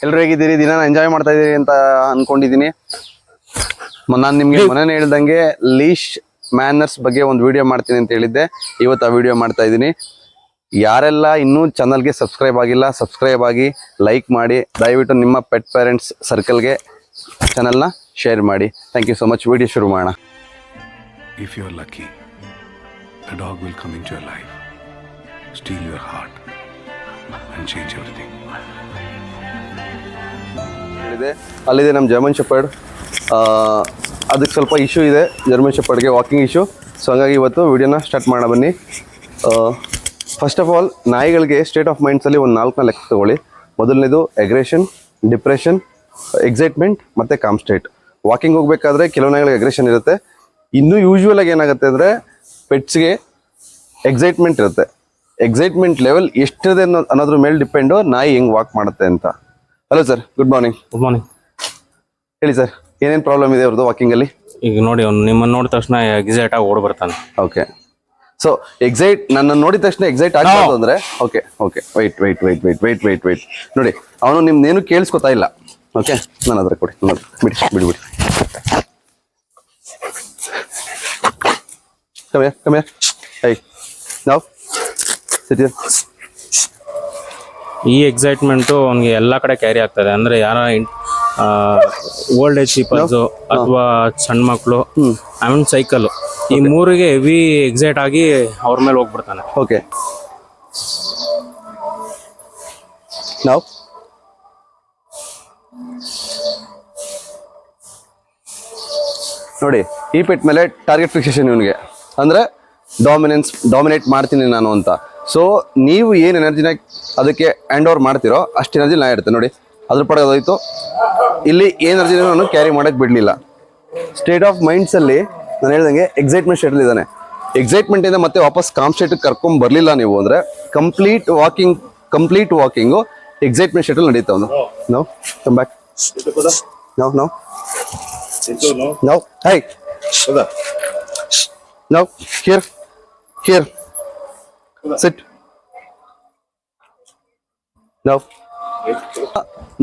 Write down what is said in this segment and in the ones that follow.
ಎಲ್ಲರೂ ಹೇಗಿದ್ದೀರಿ? ದಿನ ಎಂಜಾಯ್ ಮಾಡ್ತಾ ಇದೀರಿ ಅಂತ ಅನ್ಕೊಂಡಿದೀನಿ. ನಾನು ನಿಮ್ಗೆ ಮೊನ್ನೆ ಹೇಳ್ದಂಗೆ ಲೀಶ್ ಮ್ಯಾನರ್ಸ್ ಬಗ್ಗೆ ಒಂದು ವಿಡಿಯೋ ಮಾಡ್ತೀನಿ ಅಂತ ಹೇಳಿದ್ದೆ. ಇವತ್ತು ಆ ವಿಡಿಯೋ ಮಾಡ್ತಾ ಇದ್ದೀನಿ. ಯಾರೆಲ್ಲ ಇನ್ನೂ ಚಾನಲ್ಗೆ ಸಬ್ಸ್ಕ್ರೈಬ್ ಆಗಿಲ್ಲ, ಸಬ್ಸ್ಕ್ರೈಬ್ ಆಗಿ, ಲೈಕ್ ಮಾಡಿ. ದಯವಿಟ್ಟು ನಿಮ್ಮ ಪೆಟ್ ಪೇರೆಂಟ್ಸ್ ಸರ್ಕಲ್ಗೆ ಚಾನಲ್ನ ಶೇರ್ ಮಾಡಿ. Thank you so much. Video ಶುರು ಮಾಡೋಣ. If you are lucky, a dog will come into your life, steal your heart and change everything. ಅಲ್ಲಿದೆ ನಮ್ಮ ಜರ್ಮನ್ ಶೆಪರ್ಡ್. ಅದಕ್ಕೆ ಸ್ವಲ್ಪ ಇಶ್ಯೂ ಇದೆ, ಜರ್ಮನ್ ಶೆಪರ್ಡ್ಗೆ ವಾಕಿಂಗ್ ಇಶ್ಯೂ. ಸೊ ಹಾಗಾಗಿ ಇವತ್ತು ವಿಡಿಯೋನ ಸ್ಟಾರ್ಟ್ ಮಾಡೋಣ ಬನ್ನಿ. ಫಸ್ಟ್ ಆಫ್ ಆಲ್, ನಾಯಿಗಳಿಗೆ ಸ್ಟೇಟ್ ಆಫ್ ಮೈಂಡ್ಸಲ್ಲಿ ಒಂದು 4 ಲೆಕ್ಕ ತಗೊಳ್ಳಿ. ಮೊದಲನೇದು ಅಗ್ರೆಷನ್, ಡಿಪ್ರೆಷನ್, ಎಕ್ಸೈಟ್ಮೆಂಟ್ ಮತ್ತು ಕಾಮ್ ಸ್ಟೇಟ್. ವಾಕಿಂಗ್ ಹೋಗಬೇಕಾದ್ರೆ ಕೆಲವು ನಾಯಿಗಳಿಗೆ ಅಗ್ರೆಷನ್ ಇರುತ್ತೆ. ಇನ್ನೂ ಯೂಶ್ವಲ್ ಆಗಿ ಏನಾಗುತ್ತೆ ಅಂದರೆ ಪೆಟ್ಸ್ಗೆ ಎಕ್ಸೈಟ್ಮೆಂಟ್ ಇರುತ್ತೆ. ಎಕ್ಸೈಟ್ಮೆಂಟ್ ಲೆವೆಲ್ ಎಷ್ಟಿದೆ ಅನ್ನೋದ್ರ ಮೇಲೆ ಡಿಪೆಂಡು ನಾಯಿ ಹೆಂಗೆ ವಾಕ್ ಮಾಡುತ್ತೆ ಅಂತ. Hello sir, good morning. Good morning. ಹೇಳಿ ಸರ್, ಏನೇನು ಪ್ರಾಬ್ಲಮ್ ಇದೆ ಅವ್ರದ್ದು ವಾಕಿಂಗಲ್ಲಿ? ಈಗ ನೋಡಿ, ಅವ್ನು ನಿಮ್ಮನ್ನು ನೋಡಿದ ತಕ್ಷಣ ಎಕ್ಸೈಟ್ ಆಗಿ ಓಡ್ ಬರ್ತಾನೆ. ಓಕೆ, ಸೊ ಎಕ್ಸೈಟ್, ನನ್ನ ನೋಡಿದ ತಕ್ಷಣ ಎಕ್ಸೈಟ್ ಆಗ್ಬಾರ್ದು ಅಂದರೆ okay okay white white white white white white white ನೋಡಿ, ಅವನು ನಿಮ್ನೇನು ಕೇಳಿಸ್ಕೊತಾ ಇಲ್ಲ. ಓಕೆ, ನಾನು ಅದ್ರ ಕೊಡಿ, ನೋಡಿ, ಬಿಡಿ ಬಿಡಿ ಬಿಡಿ. Come here, come here. Hey, now, sit here. ಈ ಎಕ್ಸೈಟ್ಮೆಂಟು ಅವ್ನಿಗೆ ಎಲ್ಲ ಕಡೆ ಕ್ಯಾರಿ ಆಗ್ತದೆ. ಅಂದರೆ ಯಾರ ಓಲ್ಡ್ ಏಜ್ ಪೀಪಲ್ಸು ಅಥವಾ ಸಣ್ಣ ಮಕ್ಕಳು, ಆಮೇಲೆ ಸೈಕಲ್, ಈ ಮೂರಿಗೆ ಹೆವಿ ಎಕ್ಸೈಟ್ ಆಗಿ ಅವ್ರ ಮೇಲೆ ಹೋಗ್ಬಿಡ್ತಾನೆ. Okay, now. ನೋಡಿ, ಈ ಪೆಟ್ ಮೇಲೆ ಟಾರ್ಗೆಟ್ ಫಿಕ್ಸೇಷನ್ ಇವನಿಗೆ, ಅಂದರೆ ಡಾಮಿನೇಟ್ ಮಾಡ್ತೀನಿ ನಾನು ಅಂತ. ಸೊ ನೀವು ಏನು ಎನರ್ಜಿನ ಅದಕ್ಕೆ ಹ್ಯಾಂಡ್ ಓವರ್ ಮಾಡ್ತೀರೋ ಅಷ್ಟು ಎನರ್ಜಿ ನಾ ಇರುತ್ತೆ. ನೋಡಿ, ಅದ್ರ ಪಡೆ ಅದಾಯಿತು. ಇಲ್ಲಿ ಎನರ್ಜಿನ ನಾನು ಕ್ಯಾರಿ ಮಾಡೋಕ್ಕೆ ಬಿಡಲಿಲ್ಲ. ಸ್ಟೇಟ್ ಆಫ್ ಮೈಂಡ್ಸಲ್ಲಿ ನಾನು ಹೇಳ್ದಂಗೆ ಎಕ್ಸೈಟ್ಮೆಂಟ್ ಸ್ಟೇಟಲ್ಲಿ ಇದ್ದಾನೆ. ಎಕ್ಸೈಟ್ಮೆಂಟಿಂದ ಮತ್ತೆ ವಾಪಸ್ ಕಾಮ್ ಸ್ಟೇಟಿಗೆ ಕರ್ಕೊಂಡ್ ಬರಲಿಲ್ಲ ನೀವು ಅಂದರೆ ಕಂಪ್ಲೀಟ್ ವಾಕಿಂಗು ಎಕ್ಸೈಟ್ಮೆಂಟ್ ಸ್ಟೇಟಲ್ಲಿ ನಡೀತಾ. No come back, no no, hey, no, here, sit, no.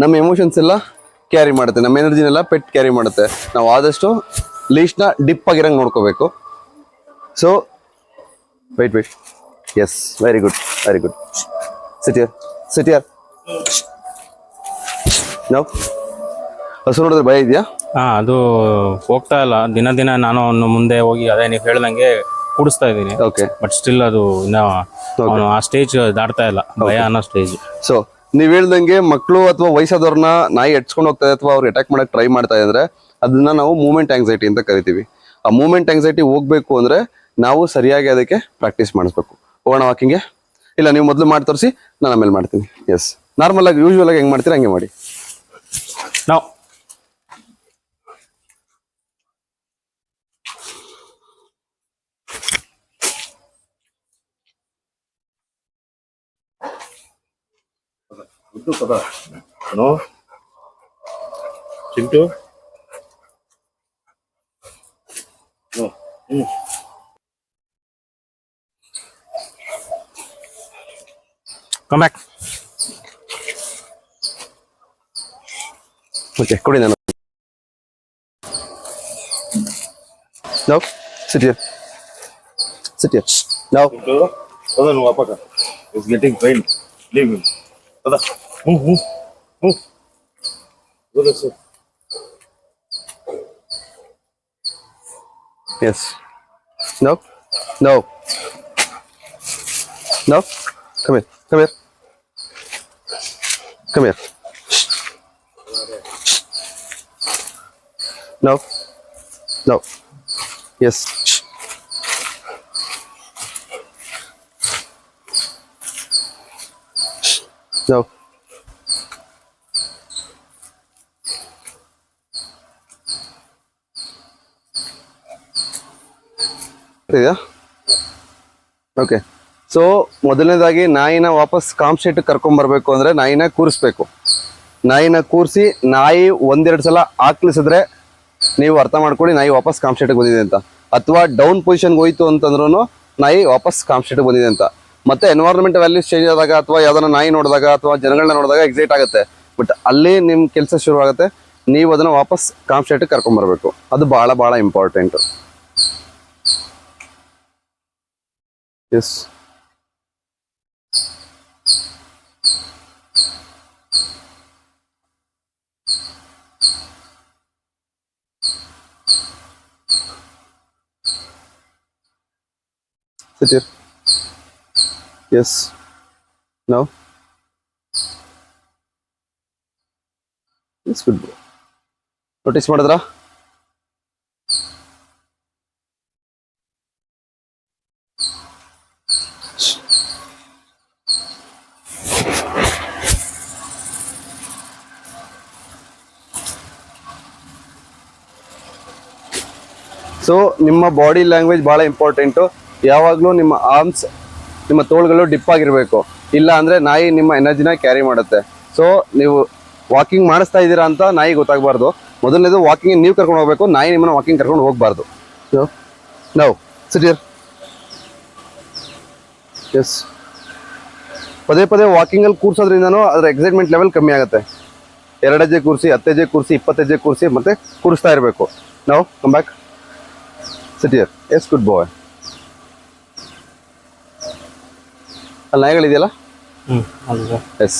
ನಮ್ಮ ಎಮೋಷನ್ಸ್ ಎಲ್ಲ ಕ್ಯಾರಿ ಮಾಡುತ್ತೆ, ನಮ್ಮ ಎನರ್ಜಿನೆಲ್ಲ ಪೆಟ್ ಕ್ಯಾರಿ ಮಾಡುತ್ತೆ. ನಾವು ಆದಷ್ಟು ಲೀಶ್ನ ಡಿಪ್ ಆಗಿರಂಗೆ ನೋಡ್ಕೋಬೇಕು. So wait, yes, very good, sit here, no. ಹಸು ನೋಡಿದ್ರೆ ಭಯ ಇದೆಯಾ? ಅದು ಹೋಗ್ತಾ ಇಲ್ಲ. ದಿನ ನಾನು ಅವನು ಮುಂದೆ ಹೋಗಿ ಅದೇ ನೀವು ಹೇಳ್ದಂಗೆ ಕೂಡಿಸ್ತಾ ಇದ್ದೀನಿ. ಓಕೆ, ಬಟ್ ಸ್ಟಿಲ್ ಅದು ಇನ್ನೂ ಅವನು ಆ ಸ್ಟೇಜ್ ದಾಟ್ತಾ ಇಲ್ಲ, ಭಯ ಅನ್ನೋ ಸ್ಟೇಜ್. ಸೊ ನೀವ್ ಹೇಳ್ದಂಗೆ ಮಕ್ಕಳು ಅಥವಾ ವಯಸ್ಸಾದವ್ರನ್ನ ನಾಯಿ ಎಡ್ಸ್ಕೊಂಡು ಹೋಗ್ತಾ ಇದೆ ಅಥವಾ ಅವ್ರು ಅಟ್ಯಾಕ್ ಮಾಡಕ್ ಟ್ರೈ ಮಾಡ್ತಾ ಇದ್ರೆ ಅದನ್ನ ನಾವು ಮೂವ್ಮೆಂಟ್ ಆಂಗ್ಸೈಟಿ ಅಂತ ಕರಿತೀವಿ. ಆ ಮೂವ್ಮೆಂಟ್ ಆಂಗ್ಸೈಟಿ ಹೋಗ್ಬೇಕು ಅಂದ್ರೆ ನಾವು ಸರಿಯಾಗಿ ಅದಕ್ಕೆ ಪ್ರಾಕ್ಟೀಸ್ ಮಾಡಿಸ್ಬೇಕು. ಹೋಗೋಣ ವಾಕಿಂಗ್ಗೆ? ಇಲ್ಲ, ನೀವು ಮೊದಲು ಮಾಡಿ ತೋರಿಸಿ, ನಾನು ಆಮೇಲೆ ಮಾಡ್ತೀನಿ. ಎಸ್, ನಾರ್ಮಲ್ ಆಗಿ ಯೂಶುವಲ್ ಆಗಿ ಹೆಂಗ್ ಮಾಡ್ತೀರಾ ಹಂಗೆ ಮಾಡಿ. ನಾವು No, Chintu. No. Come back. Okay, ಕೊಡಿ ನಾನು. No, sit here. No. Tada, no, apaka. It's getting pain. Leave him. Tada. Move. Go this way. Yes. No. Come here. No. Yes. No. ಇದೆಯಾ? Okay, so ಮೊದಲನೇದಾಗಿ ನಾಯಿನ ವಾಪಸ್ com state ಕರ್ಕೊಂಡ್ಬರ್ಬೇಕು ಅಂದ್ರೆ ನಾಯಿನ ಕೂರಿಸ್ಬೇಕು. ನಾಯಿನ ಕೂರಿಸಿ ನಾಯಿ 1-2 ಸಲ ಆಕ್ಲಿಸಿದ್ರೆ ನೀವು ಅರ್ಥ ಮಾಡ್ಕೊಳ್ಳಿ ನಾಯಿ ವಾಪಸ್ ಕಾಮ್ ಸ್ಟೇಟ್ಗೆ ಬಂದಿದೆ ಅಂತ. ಅಥವಾ ಡೌನ್ ಪೊಸಿಷನ್ಗೆ ಹೋಯ್ತು ಅಂತಂದ್ರೂ ನಾಯಿ ವಾಪಸ್ ಕಾಮ್ ಸ್ಟೇಟ್ಗೆ ಬಂದಿದೆ ಅಂತ. ಮತ್ತೆ ಎನ್ವೈರನ್ಮೆಂಟ್ ವ್ಯಾಲ್ಯೂಸ್ ಚೇಂಜ್ ಆದಾಗ ಅಥವಾ ಯಾವ್ದಾರ ನಾಯಿ ನೋಡಿದಾಗ ಅಥವಾ ಜನಗಳನ್ನ ನೋಡಿದಾಗ ಎಕ್ಸೈಟ್ ಆಗುತ್ತೆ. ಬಟ್ ಅಲ್ಲಿ ನಿಮ್ಮ ಕೆಲಸ ಶುರು ಆಗುತ್ತೆ, ನೀವು ಅದನ್ನ ವಾಪಸ್ ಕಾಮ್ ಸ್ಟೇಟಿಗೆ ಕರ್ಕೊಂಡ್ಬರ್ಬೇಕು. ಅದು ಬಹಳ ಬಹಳ important. Yes sit here. Yes. Now. It's good. Notice ಮಾಡಿದ್ರಾ? ಸೊ ನಿಮ್ಮ ಬಾಡಿ ಲ್ಯಾಂಗ್ವೇಜ್ ಭಾಳ ಇಂಪಾರ್ಟೆಂಟು. ಯಾವಾಗಲೂ ನಿಮ್ಮ ಆರ್ಮ್ಸ್, ನಿಮ್ಮ ತೋಳುಗಳು ಡಿಪ್ ಆಗಿರಬೇಕು. ಇಲ್ಲ ಅಂದರೆ ನಾಯಿ ನಿಮ್ಮ ಎನರ್ಜಿನ ಕ್ಯಾರಿ ಮಾಡುತ್ತೆ. ಸೊ ನೀವು ವಾಕಿಂಗ್ ಮಾಡಿಸ್ತಾ ಇದ್ದೀರಾ ಅಂತ ನಾಯಿ ಗೊತ್ತಾಗಬಾರ್ದು. ಮೊದಲನೇದು ವಾಕಿಂಗ್ ನೀವು ಕರ್ಕೊಂಡು ಹೋಗಬೇಕು, ನಾಯಿ ನಿಮ್ಮನ್ನು ವಾಕಿಂಗ್ ಕರ್ಕೊಂಡು ಹೋಗಬಾರ್ದು. ಸೊ ನಾವು ಸಿಟಿಯರ್ ಎಸ್ ಪದೇ ಪದೇ ವಾಕಿಂಗಲ್ಲಿ ಕೂರಿಸೋದ್ರಿಂದನೂ ಅದರ ಎಕ್ಸೈಟ್ಮೆಂಟ್ ಲೆವೆಲ್ ಕಮ್ಮಿ ಆಗುತ್ತೆ. 2 ಹೆಜ್ಜೆ ಕೂರಿಸಿ, 10 ಹೆಜ್ಜೆ ಕೂರಿಸಿ, 20 ಹೆಜ್ಜೆ ಕೂರಿಸಿ ಮತ್ತೆ ಕೂರಿಸ್ತಾ ಇರಬೇಕು. ನಾವು ಕಮ್ ಬ್ಯಾಕ್ ಸಿಟಿಯರ್. ಎಸ್ ಗುಡ್ ಬಾಯ್. ಅಲ್ಲಿ ನಾಯಿಗಳಿದೆಯಲ್ಲ? ಎಸ್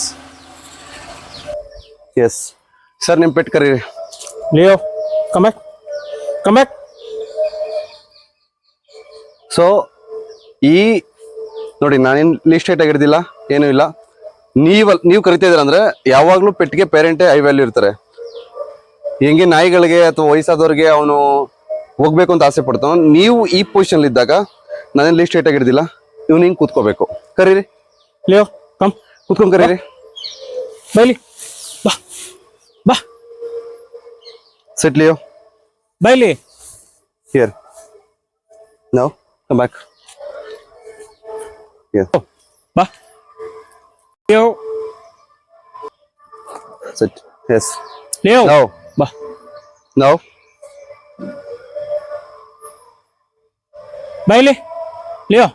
ಎಸ್ ಸರ್, ನಿಮ್ಮ ಪೆಟ್ ಕರೀರಿ. Leo come back, come back. So ಈ ನೋಡಿ, ನಾನೇನು ಲೀಸ್ಟ್ ಹೈಟ್ ಆಗಿರ್ದಿಲ್ಲ, ಏನೂ ಇಲ್ಲ. ನೀವು ಕರಿತಾ ಇದ್ದೀರ ಅಂದರೆ ಯಾವಾಗಲೂ ಪೆಟ್ಗೆ ಪೇರೆಂಟೇ ಹೈ ವ್ಯಾಲ್ಯೂ ಇರ್ತಾರೆ. ಹೆಂಗೆ ನಾಯಿಗಳಿಗೆ ಅಥವಾ ವಯಸ್ಸಾದವ್ರಿಗೆ ಅವನು ಹೋಗ್ಬೇಕು ಅಂತ ಆಸೆ ಪಡ್ತಾನೋ, ನೀವು ಈ ಪೊಸಿಷನ್ ಇದ್ದಾಗ ನಾನೇನು ಲೀಸ್ಟ್ ಹೈಟ್ ಆಗಿರ್ದಿಲ್ಲ, ಇವ್ನು ಹಿಂಗೆ ಕೂತ್ಕೋಬೇಕು. ಕರೀರಿ ಲಿಯೋ ಕಮ್, ಕೂತ್ಕೊಂಡು ಕರೀರಿ. ಬೈಲಿ ಬಾ, ಬಾ sit Leo. Bailey. Here now come back. Here ಬಾ Leo. Sit. Yes Leo now ಬಾ. Now Bailey Leo.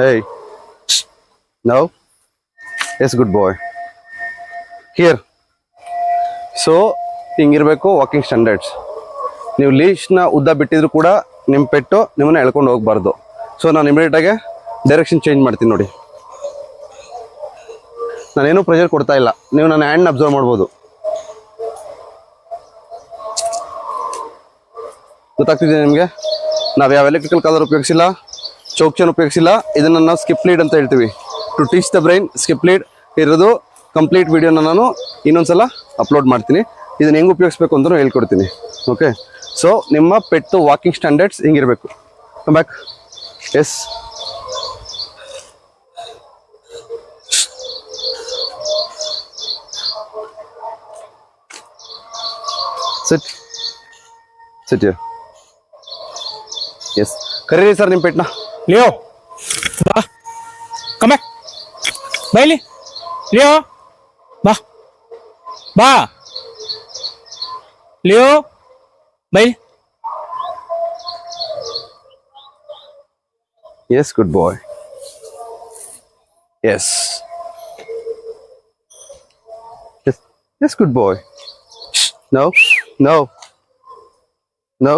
Hey. No. Yes, good boy. Here. So, ಹಿಂಗಿರಬೇಕು ವಾಕಿಂಗ್ ಸ್ಟ್ಯಾಂಡರ್ಡ್ಸ್. ನೀವು ಲೀಶ್ನ ಉದ್ದ ಬಿಟ್ಟಿದ್ರು ಕೂಡ ನಿಮ್ಮ ಪೆಟ್ಟು ನಿಮ್ಮನ್ನ ಎಳ್ಕೊಂಡು ಹೋಗ್ಬಾರ್ದು. ಸೊ ನಾನು ಇಮಿಡಿಯೇಟಾಗಿ ಡೈರೆಕ್ಷನ್ ಚೇಂಜ್ ಮಾಡ್ತೀನಿ ನೋಡಿ. ನಾನೇನು ಪ್ರೆಷರ್ ಕೊಡ್ತಾ ಇಲ್ಲ, ನೀವು ನನ್ನ ಹ್ಯಾಂಡ್ನ ಅಬ್ಸರ್ವ್ ಮಾಡ್ಬೋದು. ಗೊತ್ತಾಗ್ತಿದೆ ನಿಮಗೆ? ನಾವು ಯಾವ ಎಲೆಕ್ಟ್ರಿಕಲ್ ಕಾಲರ್ ಉಪಯೋಗಿಸಿಲ್ಲ, ಚೌಕ್ ಚೈನ್ ಉಪಯೋಗಿಸಿಲ್ಲ. ಇದನ್ನು ನಾವು ಸ್ಕಿಪ್ ಲೀಡ್ ಅಂತ ಹೇಳ್ತೀವಿ. To teach the brain skip lead ಇರೋದು ಕಂಪ್ಲೀಟ್ ವಿಡಿಯೋನ ನಾನು ಇನ್ನೊಂದ್ಸಲ ಅಪ್ಲೋಡ್ ಮಾಡ್ತೀನಿ. ಇದನ್ನು ಹೆಂಗೆ ಉಪಯೋಗಿಸ್ಬೇಕು ಅಂತಲೂ ಹೇಳ್ಕೊಡ್ತೀನಿ. ಓಕೆ, ಸೊ ನಿಮ್ಮ ಪೆಟ್ಟು ವಾಕಿಂಗ್ ಸ್ಟ್ಯಾಂಡರ್ಡ್ಸ್ ಹಿಂಗಿರಬೇಕು. Come back. Yes sit sit here. Yes ಕರೀರಿ ಸರ್ ನಿಮ್ಮ ಪೆಟ್ನ. ಲಿಯೋ ಬಾ, ಕಮ್ ಬ್ಯಾಕ್. ಬೈಲಿ ಲಿಯೋ ಬಾ, ಬಾ ಲಿಯೋ ಬೈಲಿ. Yes, good boy. Yes. Yes, yes, good boy. Shh. No, no, no.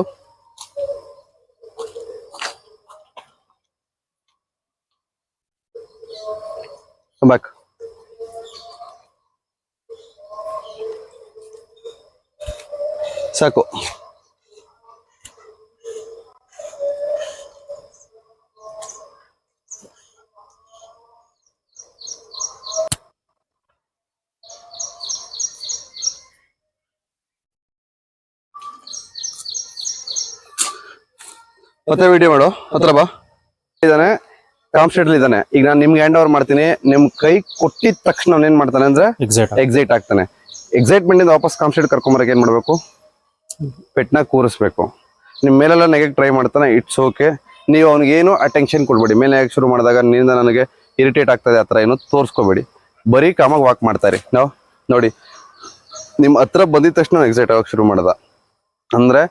Come back. ಸಾಕು. ಮತ್ತೆ ವಿಡಿಯೋ ಮಾಡು. ಹತ್ರ ಬಾ. ಇದ್ದಾನೆ, ಕಾಮ್ ಸ್ಟೇಟ್ ಇದ್ದಾನೆ. ಈಗ ನಾನು ನಿಮ್ಗೆ ಹ್ಯಾಂಡ್ ಓವರ್ ಮಾಡ್ತೀನಿ. ನಿಮ್ ಕೈ ಕೊಟ್ಟಿದ ತಕ್ಷಣ ಅವ್ನು ಏನ್ ಮಾಡ್ತಾನೆ ಅಂದ್ರೆ ಎಕ್ಸೈಟ್ ಆಗ್ತಾನೆ. ಎಕ್ಸೈಟ್ಮೆಂಟ್ ಇಂದ ವಾಪಸ್ ಕಾಮ್ ಸ್ಟೇಟ್ ಕರ್ಕೊಂಬರಕ್ಕೆ ಏನ್ ಮಾಡ್ಬೇಕು? ಪೆಟ್ನ ಕೂರಿಸ್ಬೇಕು. ನಿಮ್ ಮೇಲೆಲ್ಲ ನೆಗೆಕ್ ಟ್ರೈ ಮಾಡ್ತಾನೆ, ಇಟ್ಸ್ ಓಕೆ. ನೀವು ಅವ್ನಿಗೆ ಏನು ಅಟೆನ್ಷನ್ ಕೊಡ್ಬೇಡಿ. ಮೇಲೆ ನೆಗೆಕ್ ಶುರು ಮಾಡಿದಾಗ ನಿನ್ನಿಂದ ನನಗೆ ಇರಿಟೇಟ್ ಆಗ್ತದೆ ಆ ಥರ ಏನು ತೋರಿಸ್ಕೋಬೇಡಿ. ಬರೀ ಕಾಮಾಗಿ ವಾಕ್ ಮಾಡ್ತಾರೆ. ನಾವು ನೋಡಿ, ನಿಮ್ಮ ಹತ್ರ ಬಂದಿದ ತಕ್ಷಣ ಎಕ್ಸೈಟ್ ಆಗಕ್ಕೆ ಶುರು ಮಾಡ್ದ ಅಂದ್ರೆ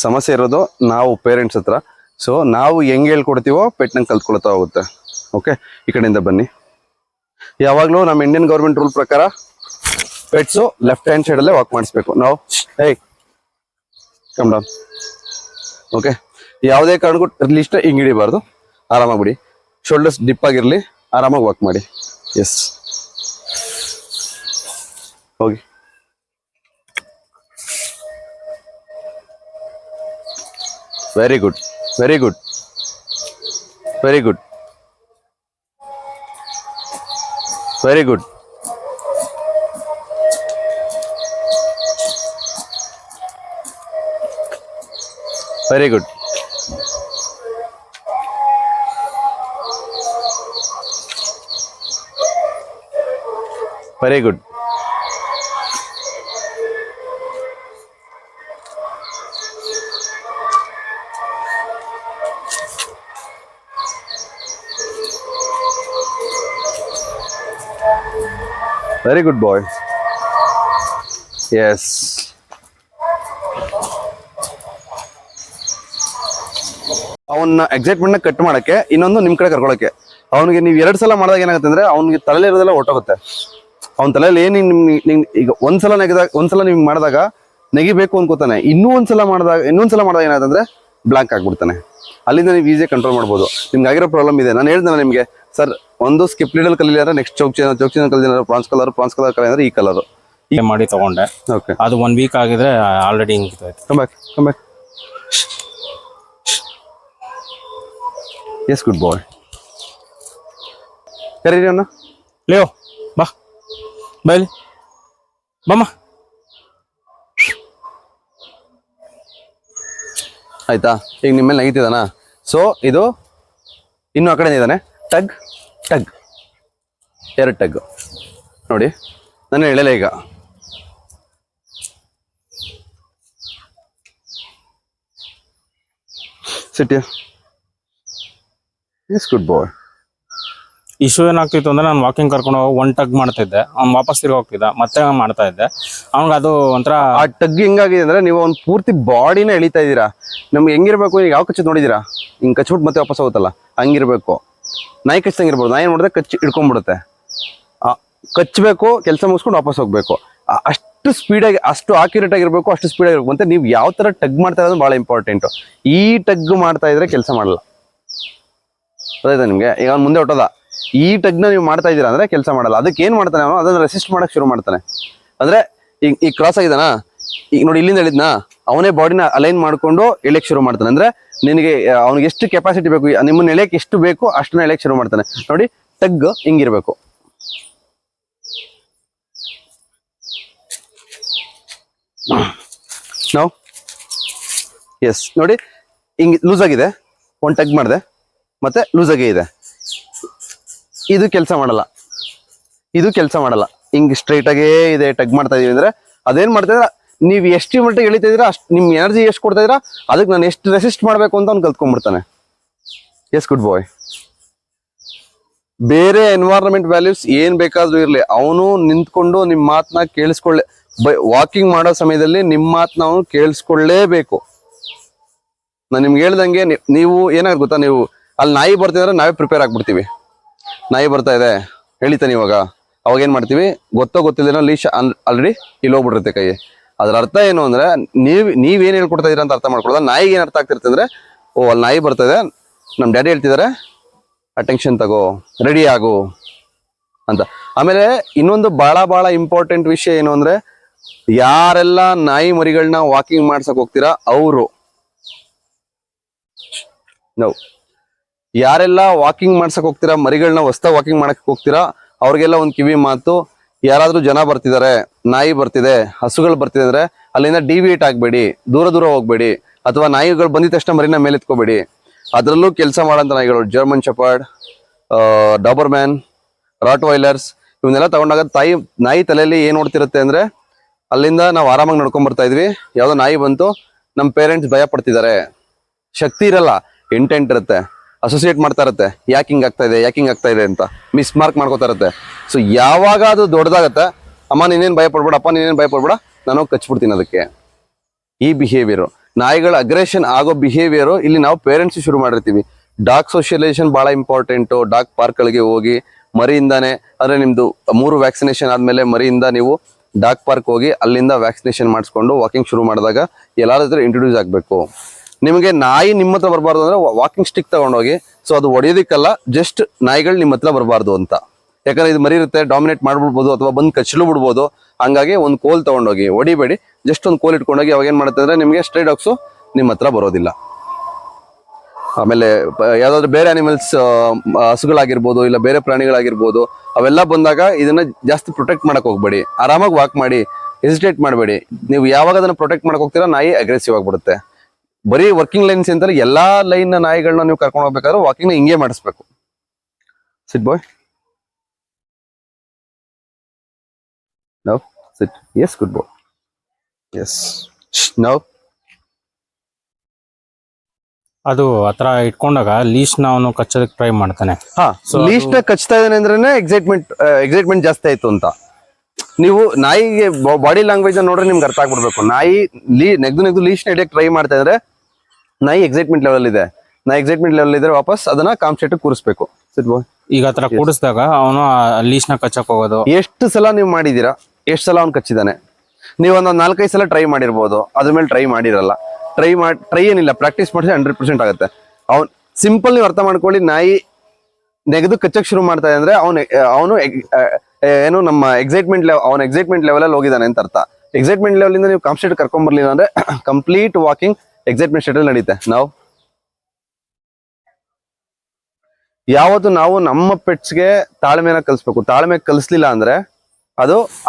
ಸಮಸ್ಯೆ ಇರೋದು ನಾವು ಪೇರೆಂಟ್ಸ್ ಹತ್ರ. ಸೊ ನಾವು ಹೆಂಗೆ ಹೇಳ್ಕೊಡ್ತೀವೋ ಪೆಟ್ ನಂಗೆ ಕಲ್ತ್ಕೊಳ್ತಾ ಹೋಗುತ್ತೆ. ಓಕೆ, ಈ ಕಡೆಯಿಂದ ಬನ್ನಿ. ಯಾವಾಗಲೂ ನಮ್ಮ ಇಂಡಿಯನ್ ಗೌರ್ಮೆಂಟ್ ರೂಲ್ ಪ್ರಕಾರ ಪೆಟ್ಸು ಲೆಫ್ಟ್ ಹ್ಯಾಂಡ್ ಸೈಡಲ್ಲೇ ವಾಕ್ ಮಾಡಿಸ್ಬೇಕು. ನಾವು ಕಮ್ ಡೌನ್. ಓಕೆ, ಯಾವುದೇ ಕಾರಣಕ್ಕೂ ಲಿಸ್ಟ್ ಹಿಂಗೆ ಹಿಡಿಬಾರ್ದು. ಆರಾಮಾಗಿ ಬಿಡಿ, ಶೋಲ್ಡರ್ಸ್ ಡಿಪ್ ಆಗಿರಲಿ, ಆರಾಮಾಗಿ ವಾಕ್ ಮಾಡಿ. ಎಸ್, ಹೋಗಿ. Very good, very good, very good, very good. Very good. Very good. Very good boy. Yes, ಅವನ್ನ ಎಕ್ಸೈಟ್ಮೆಂಟ್ ನ ಕಟ್ ಮಾಡಕ್ಕೆ ಇನ್ನೊಂದು ನಿಮ್ ಕಡೆ ಕರ್ಕೊಳಕ್ಕೆ. ಅವನಿಗೆ ನೀವು 2 ಸಲ ಮಾಡಿದಾಗ ಏನಾಗುತ್ತೆ ಅಂದ್ರೆ ಅವ್ನಿಗೆ ತಲೆಯಲ್ಲಿ ಇರೋದೆಲ್ಲ ಹೊಟ್ಟೋಗುತ್ತೆ. ಅವ್ನ ತಲೆಯಲ್ಲಿ ಏನು ಈಗ ಒಂದ್ಸಲ ನೀವು ಮಾಡಿದಾಗ ನೆಗಿಬೇಕು ಅನ್ಕೋತಾನೆ. ಇನ್ನೊಂದ್ಸಲ ಮಾಡಿದಾಗ ಏನಾಗುತ್ತೆ ಅಂದ್ರೆ ಬ್ಲಾಂಕ್ ಆಗ್ಬಿಡ್ತಾನೆ. ಅಲ್ಲಿಂದ ನೀವು ಈಸಿಯಾಗಿ ಕಂಟ್ರೋಲ್ ಮಾಡ್ಬೋದು. ನಿಮ್ಗೆ ಆಗಿರೋ ಪ್ರಾಬ್ಲಮ್ ಇದೆ. ನಾನು ಹೇಳ್ದೆ ನಿಮಗೆ, ಸರ್ ಒಂದು ಸ್ಕಿಪ್ ಲೀಡಲ್ ಕಲೀಲಿ ಅಂದ್ರೆ ನೆಕ್ಸ್ಟ್ ಚೌಕ್ ಚೈನ್ ಕಲಿದ್ರೆ ಪ್ರಾನ್ಸ್ ಕಲರ್ ಕಲರ್ ಅಂದ್ರೆ ಈ ಕಲರ್ ಮಾಡಿ ತಗೊಂಡೆ. ಓಕೆ, ಅದು 1 ವೀಕ್ ಆಗಿದ್ರೆ ಆಲ್ರೆಡಿ ಹಿಂಗಿತ್ತು. Come back. Yes, good boy. ಕರೀರಿ ಅಣ್ಣ. ಲೇವ್ ಬಾ, ಬೈಲಿ ಬಮ್ಮ. ಆಯ್ತಾ? ಈಗ ನಿಮ್ಮ ಮೇಲೆ ನಗೀತಿದಾನ. ಸೊ ಇದು ಇನ್ನು ಆ ಕಡೆ ಇದ್ದಾನೆ. ಟಗ್ ಟಗ್, 2 ಟಗ್ ನೋಡಿ. ನಾನು ಹೇಳಲ್ಲ ಈಗ. ಸಿಟಿಯ. ಎಸ್, ಗುಡ್ ಬಾಯ್. ಇಶ್ಯೂ ಏನಾಗ್ತಿತ್ತು ಅಂದ್ರೆ ನಾನು ವಾಕಿಂಗ್ ಕರ್ಕೊಂಡು ಹೋಗಿ 1 ಟಗ್ ಮಾಡ್ತಾ ಇದ್ದೆ. ಅವ್ನು ವಾಪಸ್ ತಿರ್ಗಿ ಹೋಗ್ತಿದ್ದ, ಮತ್ತೆ ಮಾಡ್ತಾ ಇದ್ದೆ. ಅವ್ನಿಗೆ ಅದು ಒಂಥರ ಆ ಟಗ್ ಹೆಂಗಾಗಿದೆ ಅಂದ್ರೆ ನೀವು ಅವ್ನು ಪೂರ್ತಿ ಬಾಡಿನ ಎಳಿತಾ ಇದ್ದೀರಾ. ನಮ್ಗೆ ಹೆಂಗಿರ್ಬೇಕು, ಈಗ ಯಾವ ಕಚ್ಚೋದು ನೋಡಿದಿರಾ? ಹಿಂಗೆ ಕಚ್ಬಿಟ್ಟು ಮತ್ತೆ ವಾಪಸ್ ಹೋಗುತ್ತಲ್ಲ, ಹಂಗಿರ್ಬೇಕು. ನಾಯಿ ಕಚ್ಚಂಗಿರ್ಬೋದು. ನಾಯಿ ನೋಡಿದ್ರೆ ಕಚ್ಚಿ ಹಿಡ್ಕೊಂಡ್ಬಿಡುತ್ತೆ. ಕಚ್ಚಬೇಕು, ಕೆಲಸ ಮುಗಿಸ್ಕೊಂಡು ವಾಪಸ್ ಹೋಗ್ಬೇಕು. ಅಷ್ಟು ಸ್ಪೀಡಾಗಿ, ಅಷ್ಟು ಆಕ್ಯುರೇಟ್ ಆಗಿರ್ಬೇಕು, ಅಷ್ಟು ಸ್ಪೀಡಾಗಿರ್ಬೇಕು. ಮತ್ತೆ ನೀವು ಯಾವ ಥರ ಟಗ್ ಮಾಡ್ತಾ ಇರೋದು ಭಾಳ ಇಂಪಾರ್ಟೆಂಟು. ಈ ಟಗ್ ಮಾಡ್ತಾ ಇದ್ರೆ ಕೆಲಸ ಮಾಡಲ್ಲ. ಅದಾಯ್ತಾ ನಿಮಗೆ? ಈಗ ಅವ್ನು ಮುಂದೆ ಹೊಟ್ಟೋದ, ಈ ಟಗ್ನ ನೀವು ಮಾಡ್ತಾ ಇದ್ದೀರಾ ಅಂದ್ರೆ ಕೆಲಸ ಮಾಡಲ್ಲ. ಅದಕ್ಕೆ ಏನು ಮಾಡ್ತಾನೆ ಅವನು? ಅದನ್ನು ರೆಸಿಸ್ಟ್ ಮಾಡಕ್ಕೆ ಶುರು ಮಾಡ್ತಾನೆ. ಅಂದ್ರೆ ಈಗ ಕ್ರಾಸ್ ಆಗಿದಾನ, ಈಗ ನೋಡಿ ಇಲ್ಲಿಂದ ಹೇಳಿದ್ನಾ, ಅವನೇ ಬಾಡಿನ ಅಲೈನ್ ಮಾಡ್ಕೊಂಡು ಎಳೆಯಕ್ಕೆ ಶುರು ಮಾಡ್ತಾನೆ. ಅಂದ್ರೆ ನಿನಗೆ ಅವ್ನಿಗೆ ಎಷ್ಟು ಕೆಪಾಸಿಟಿ ಬೇಕು, ನಿಮ್ಮನ್ನ ಎಳೆಯಕ್ಕೆ ಎಷ್ಟು ಬೇಕು ಅಷ್ಟನ್ನ ಎಳೆಯಕ್ಕೆ ಶುರು ಮಾಡ್ತಾನೆ. ನೋಡಿ, ಟಗ್ ಹಿಂಗಿರ್ಬೇಕು. ನಾವು ಎಸ್ ನೋಡಿ, ಹಿಂಗೆ ಲೂಸ್ ಆಗಿದೆ. 1 ಟಗ್ ಮಾಡಿದೆ, ಮತ್ತೆ ಲೂಸ್ ಆಗೇ ಇದೆ. ಇದು ಕೆಲಸ ಮಾಡಲ್ಲ. ಹಿಂಗೆ ಸ್ಟ್ರೈಟ್ ಆಗೇ ಇದೆ. ಟಗ್ ಮಾಡ್ತಾ ಇದೀವಿ ಅಂದ್ರೆ ಅದೇನ್ ಮಾಡ್ತಾ ಇದ್ರ, ನೀವು ಎಷ್ಟು ಮಟ್ಟಿಗೆ ಎಳಿತಾ ಇದ್ದೀರಾ ಅಷ್ಟು, ನಿಮ್ಮ ಎನರ್ಜಿ ಎಷ್ಟು ಕೊಡ್ತಾ ಇದ್ದೀರಾ ಅದಕ್ಕೆ ನಾನು ಎಷ್ಟು ರೆಸಿಸ್ಟ್ ಮಾಡಬೇಕು ಅಂತ ಅವ್ನು ಕಲ್ತ್ಕೊಂಡ್ಬಿಡ್ತಾನೆ. ಎಸ್, ಗುಡ್ ಬಾಯ್. ಬೇರೆ ಎನ್ವೈರನ್ಮೆಂಟ್ ವ್ಯಾಲ್ಯೂಸ್ ಏನ್ ಬೇಕಾದ್ರೂ ಇರಲಿ, ಅವನು ನಿಂತ್ಕೊಂಡು ನಿಮ್ಮ ಮಾತನ್ನ ಕೇಳಿಸ್ಕೊಳ್ಳೆ. ವಾಕಿಂಗ್ ಮಾಡೋ ಸಮಯದಲ್ಲಿ ನಿಮ್ಮ ಮಾತನ್ನ ಅವನು ಕೇಳಿಸ್ಕೊಳ್ಳೇಬೇಕು. ನಾನು ನಿಮ್ಗೆ ಹೇಳ್ದಂಗೆ ನೀವು ಏನಾದ್ರು ಗೊತ್ತಾ, ನೀವು ಅಲ್ಲಿ ನಾಯಿ ಬರ್ತಿದ್ರೆ ನಾವೇ ಪ್ರಿಪೇರ್ ಆಗ್ಬಿಡ್ತೀವಿ. ನಾಯಿ ಬರ್ತಾ ಇದೆ ಹೇಳಿತಾನೆ ಇವಾಗ, ಅವಾಗ ಏನ್ ಮಾಡ್ತೀವಿ ಗೊತ್ತೋ ಗೊತ್ತಿಲ್ಲ, ಲೀಶ್ ಆಲ್ರೆಡಿ ಇಲ್ಲಿ ಹೋಗ್ಬಿಟ್ಟಿರುತ್ತೆ ಕೈ. ಅದ್ರ ಅರ್ಥ ಏನು ಅಂದ್ರೆ ನೀವೇನ್ ಹೇಳ್ಕೊಡ್ತಾ ಇದೀರ ಅಂತ ಅರ್ಥ ಮಾಡ್ಕೊಳ್ಳೋದ. ನಾಯಿಗೆ ಏನ್ ಅರ್ಥ ಆಗ್ತಿರುತ್ತೆ ಅಂದ್ರೆ, ಓ ಅಲ್ಲಿ ನಾಯಿ ಬರ್ತಾ ಇದೆ, ನಮ್ ಡ್ಯಾಡಿ ಹೇಳ್ತಿದಾರೆ ಅಟೆನ್ಷನ್ ತಗೋ, ರೆಡಿ ಆಗು ಅಂತ. ಆಮೇಲೆ ಇನ್ನೊಂದು ಬಹಳ ಇಂಪಾರ್ಟೆಂಟ್ ವಿಷಯ ಏನು ಅಂದ್ರೆ, ಯಾರೆಲ್ಲ ನಾಯಿ ಮರಿಗಳನ್ನ ವಾಕಿಂಗ್ ಮಾಡ್ಸಕ್ ಹೋಗ್ತೀರಾ ಅವರು, ಯಾರೆಲ್ಲ ವಾಕಿಂಗ್ ಮಾಡ್ಸಕ್ ಹೋಗ್ತೀರಾ, ಮರಿಗಳನ್ನ ಹೊಸ್ದಾಗಿ ವಾಕಿಂಗ್ ಮಾಡಕ್ ಹೋಗ್ತೀರಾ, ಅವ್ರಿಗೆಲ್ಲ ಒಂದು ಕಿವಿ ಮಾತು. ಯಾರಾದ್ರೂ ಜನ ಬರ್ತಿದ್ದಾರೆ, ನಾಯಿ ಬರ್ತಿದೆ, ಹಸುಗಳು ಬರ್ತಿದೆ ಅಂದ್ರೆ ಅಲ್ಲಿಂದ ಡಿವಿಯೇಟ್ ಆಗ್ಬೇಡಿ, ದೂರ ಹೋಗ್ಬೇಡಿ. ಅಥವಾ ನಾಯಿಗಳು ಬಂದಿದ ತಕ್ಷಣ ಮರಿನ ಮೇಲೆ ಎತ್ಕೋಬೇಡಿ. ಅದರಲ್ಲೂ ಕೆಲಸ ಮಾಡೋಂಥ ನಾಯಿಗಳು, ಜರ್ಮನ್ ಶೆಪರ್ಡ್, ಡಾಬರ್ಮ್ಯಾನ್, ರಾಟ್ ವೈಲರ್ಸ್, ಇವನ್ನೆಲ್ಲ ತಗೊಂಡಾಗ ನಾಯಿ ತಲೆಯಲ್ಲಿ ಏನ್ ನೋಡ್ತಿರುತ್ತೆ ಅಂದ್ರೆ, ಅಲ್ಲಿಂದ ನಾವು ಆರಾಮಾಗಿ ನಡ್ಕೊಂಡ್ ಬರ್ತಾ ಇದ್ವಿ, ಯಾವ್ದೋ ನಾಯಿ ಬಂತು, ನಮ್ಮ ಪೇರೆಂಟ್ಸ್ ಭಯ ಪಡ್ತಿದ್ದಾರೆ. ಶಕ್ತಿ ಇರಲ್ಲ, ಇಂಟೆಂಟ್ ಇರುತ್ತೆ, ಅಸೋಸಿಯೇಟ್ ಮಾಡ್ತಾ ಇರುತ್ತೆ, ಯಾಕೆ ಹಿಂಗ್ ಆಗ್ತಾ ಇದೆ ಅಂತ ಮಿಸ್ ಮಾರ್ಕ್ ಮಾಡ್ಕೋತಾ ಇರುತ್ತೆ. ಸೊ ಯಾವಾಗ ಅದು ದೊಡ್ಡದಾಗತ್ತೆ, ಅಮ್ಮ ನೀನೇನ್ ಭಯ ಪಡ್ಬೇಡ, ಅಪ್ಪ ನೀನೇನ್ ಭಯ ಪಡ್ಬೇಡ, ನಾನು ಕಚ್ಬಿಡ್ತೀನಿ ಅದಕ್ಕೆ. ಈ ಬಿಹೇವಿಯರ್ ನಾಯಿಗಳ ಅಗ್ರೆಷನ್ ಆಗೋ ಬಿಹೇವಿಯರ್ ಇಲ್ಲಿ ನಾವು ಪೇರೆಂಟ್ಸ್ ಶುರು ಮಾಡಿರ್ತೀವಿ. ಡಾಗ್ ಸೋಷಿಯಲೈಸೇಷನ್ ಬಹಳ ಇಂಪಾರ್ಟೆಂಟು. ಡಾಗ್ ಪಾರ್ಕ್ಗಳಿಗೆ ಹೋಗಿ ಮರಿಯಿಂದಾನೆ, ಅಂದ್ರೆ ನಿಮ್ದು 3 ವ್ಯಾಕ್ಸಿನೇಷನ್ ಆದ್ಮೇಲೆ ಮರಿಯಿಂದ ನೀವು ಡಾಗ್ ಪಾರ್ಕ್ ಹೋಗಿ ಅಲ್ಲಿಂದ ವ್ಯಾಕ್ಸಿನೇಷನ್ ಮಾಡಿಸ್ಕೊಂಡು ವಾಕಿಂಗ್ ಶುರು ಮಾಡಿದಾಗ ಎಲ್ಲಾರ ಹತ್ರ ಇಂಟ್ರೊಡ್ಯೂಸ್ ಆಗಬೇಕು. ನಿಮಗೆ ನಾಯಿ ನಿಮ್ಮ ಹತ್ರ ಬರಬಾರ್ದು ಅಂದ್ರೆ ವಾಕಿಂಗ್ ಸ್ಟಿಕ್ ತಗೊಂಡೋಗಿ, ಸೊ ಅದು ಹೊಡೆಯೋದಕ್ಕಲ್ಲ, ಜಸ್ಟ್ ನಾಯಿಗಳು ನಿಮ್ಮ ಹತ್ರ ಬರಬಾರ್ದು ಅಂತ. ಯಾಕಂದ್ರೆ ಇದು ಮರಿ ಇರುತ್ತೆ, ಡಾಮಿನೇಟ್ ಮಾಡ್ಬಿಡ್ಬೋದು ಅಥವಾ ಬಂದು ಕಚ್ಚಲು ಬಿಡ್ಬೋದು. ಹಂಗಾಗಿ ಒಂದು ಕೋಲ್ ತಗೊಂಡೋಗಿ ಹೊಡಿಬೇಡಿ, ಜಸ್ಟ್ ಒಂದು ಕೋಲ್ ಇಟ್ಕೊಂಡೋಗಿ ಅವಾಗ ಏನ್ ಮಾಡುತ್ತೆ ಅಂದ್ರೆ ನಿಮಗೆ ಸ್ಟ್ರೇ ಡಾಗ್ಸು ನಿಮ್ಮ ಹತ್ರ ಬರೋದಿಲ್ಲ. ಆಮೇಲೆ ಯಾವ್ದಾದ್ರು ಬೇರೆ ಅನಿಮಲ್ಸ್, ಹಸುಗಳಾಗಿರ್ಬೋದು ಇಲ್ಲ ಬೇರೆ ಪ್ರಾಣಿಗಳಾಗಿರ್ಬೋದು, ಅವೆಲ್ಲ ಬಂದಾಗ ಇದನ್ನ ಜಾಸ್ತಿ ಪ್ರೊಟೆಕ್ಟ್ ಮಾಡಕ್ ಹೋಗ್ಬೇಡಿ. ಆರಾಮಾಗಿ ವಾಕ್ ಮಾಡಿ, ಹೆಸಿಟೇಟ್ ಮಾಡಬೇಡಿ. ನೀವು ಯಾವಾಗ ಅದನ್ನ ಪ್ರೊಟೆಕ್ಟ್ ಮಾಡಕ್ ಹೋಗ್ತೀರಾ ನಾಯಿ ಅಗ್ರೆಸಿವ್ ಆಗ್ಬಿಡುತ್ತೆ. ಬರೀ ವರ್ಕಿಂಗ್ ಲೈನ್ಸ್ ಅಂತಲ್ಲ, ಎಲ್ಲಾ ಲೈನ್ ನಾಯಿಗಳನ್ನ ನೀವು ಕರ್ಕೊಂಡು ಹೋಗ್ಬೇಕಾದ್ರೆ ವಾಕಿಂಗ್ ನ ಹಿಂಗೆ ಮಾಡಿಸ್ಬೇಕು. Sit boy, now sit. Yes, good boy. Yes, now. ಅದು ಆತರ ಇಟ್ಕೊಂಡಾಗ ಲೀಶ್ ನ ಅವನು ಕಚ್ಚೋದಕ್ಕೆ ಟ್ರೈ ಮಾಡ್ತಾನೆ. ಹಾ, ಲೀಸ್ಟ್ ನ ಕಚ್ತಾ ಇದ್ದಾನೆ ಅಂದ್ರೆ ಎಕ್ಸೈಟ್ಮೆಂಟ್ ಜಾಸ್ತಿ ಆಯ್ತು ಅಂತ. ನೀವು ನಾಯಿಗೆ ಬಾಡಿ ಲ್ಯಾಂಗ್ವೇಜ್ ನೋಡ್ರೆ ನಿಮ್ಗೆ ಅರ್ಥ ಆಗ್ಬಿಡ್ಬೇಕು. ನಾಯಿ ನೆಗ್ದು ಲೀಶ್ ನ ಹಿಡಿಯಕ್ಕೆ ಟ್ರೈ ಮಾಡ್ತಾ ಇದ್ರೆ ನಾಯಿ ಎಕ್ಸೈಟ್ಮೆಂಟ್ ಲೆವೆಲ್ ಇದೆ. ಎಕ್ಸೈಟ್ಮೆಂಟ್ ಲೆವೆಲ್ ಇದ್ರೆ ವಾಪಸ್ ಅದನ್ನ ಕಾಮ್ ಸೆಟ್ ಕೂರಿಸ್ಬೇಕು. ಈಗ ಆತರ ಕೂಡಿಸಿದಾಗ ಅವನು ಲೀಶ್ ನ ಕಚ್ಚಕ್ ಹೋಗೋದು. ಎಷ್ಟು ಸಲ ನೀವು ಮಾಡಿದೀರಾ, ಎಷ್ಟು ಸಲ ಅವ್ನು ಕಚ್ಚಿದಾನೆ? ನೀವು ಒಂದೊಂದು 4-5 ಸಲ ಟ್ರೈ ಮಾಡಿರ್ಬೋದು, ಅದ್ರ ಮೇಲೆ ಟ್ರೈ ಮಾಡಿರಲ್ಲ. ಟ್ರೈ ಏನಿಲ್ಲ, ಪ್ರಾಕ್ಟೀಸ್ ಮಾಡಿದ್ರೆ 100% ಆಗುತ್ತೆ. ಅವ್ನು ಸಿಂಪಲ್ ನೀವು ಅರ್ಥ ಮಾಡ್ಕೊಳ್ಳಿ. ನಾಯಿ ನೆಗೆದು ಕಚ್ಚಕ್ ಶುರು ಮಾಡ್ತಾ ಇದೆ ಅಂದ್ರೆ ಅವನು ಏನು ನಮ್ಮ ಎಕ್ಸೈಟ್ಮೆಂಟ್ ಲೆವೆಲ್ ಅಲ್ಲಿ ಹೋಗಿದ್ದಾನೆ ಅಂತ ಅರ್ಥ. ಎಕ್ಸೈಟ್ಮೆಂಟ್ ಲೆವೆಲ್ ಇಂದ ನೀವು ಕಾನ್ಸ್ಟೆಂಟ್ ಕರ್ಕೊಂಡ್ ಬರ್ಲಿಲ್ಲ ಅಂದ್ರೆ ಕಂಪ್ಲೀಟ್ ವಾಕಿಂಗ್ ಎಕ್ಸೈಟ್ಮೆಂಟ್ ಸ್ಟೇಟ್ ಅಲ್ಲಿ ನಡೀತೆ. ಯಾವತ್ತು ನಾವು ನಮ್ಮ ಪೆಟ್ಸ್ಗೆ ತಾಳ್ಮೆನ ಕಲಿಸ್ಬೇಕು. ತಾಳ್ಮೆ ಕಲಿಸ್ಲಿಲ್ಲ ಅಂದ್ರೆ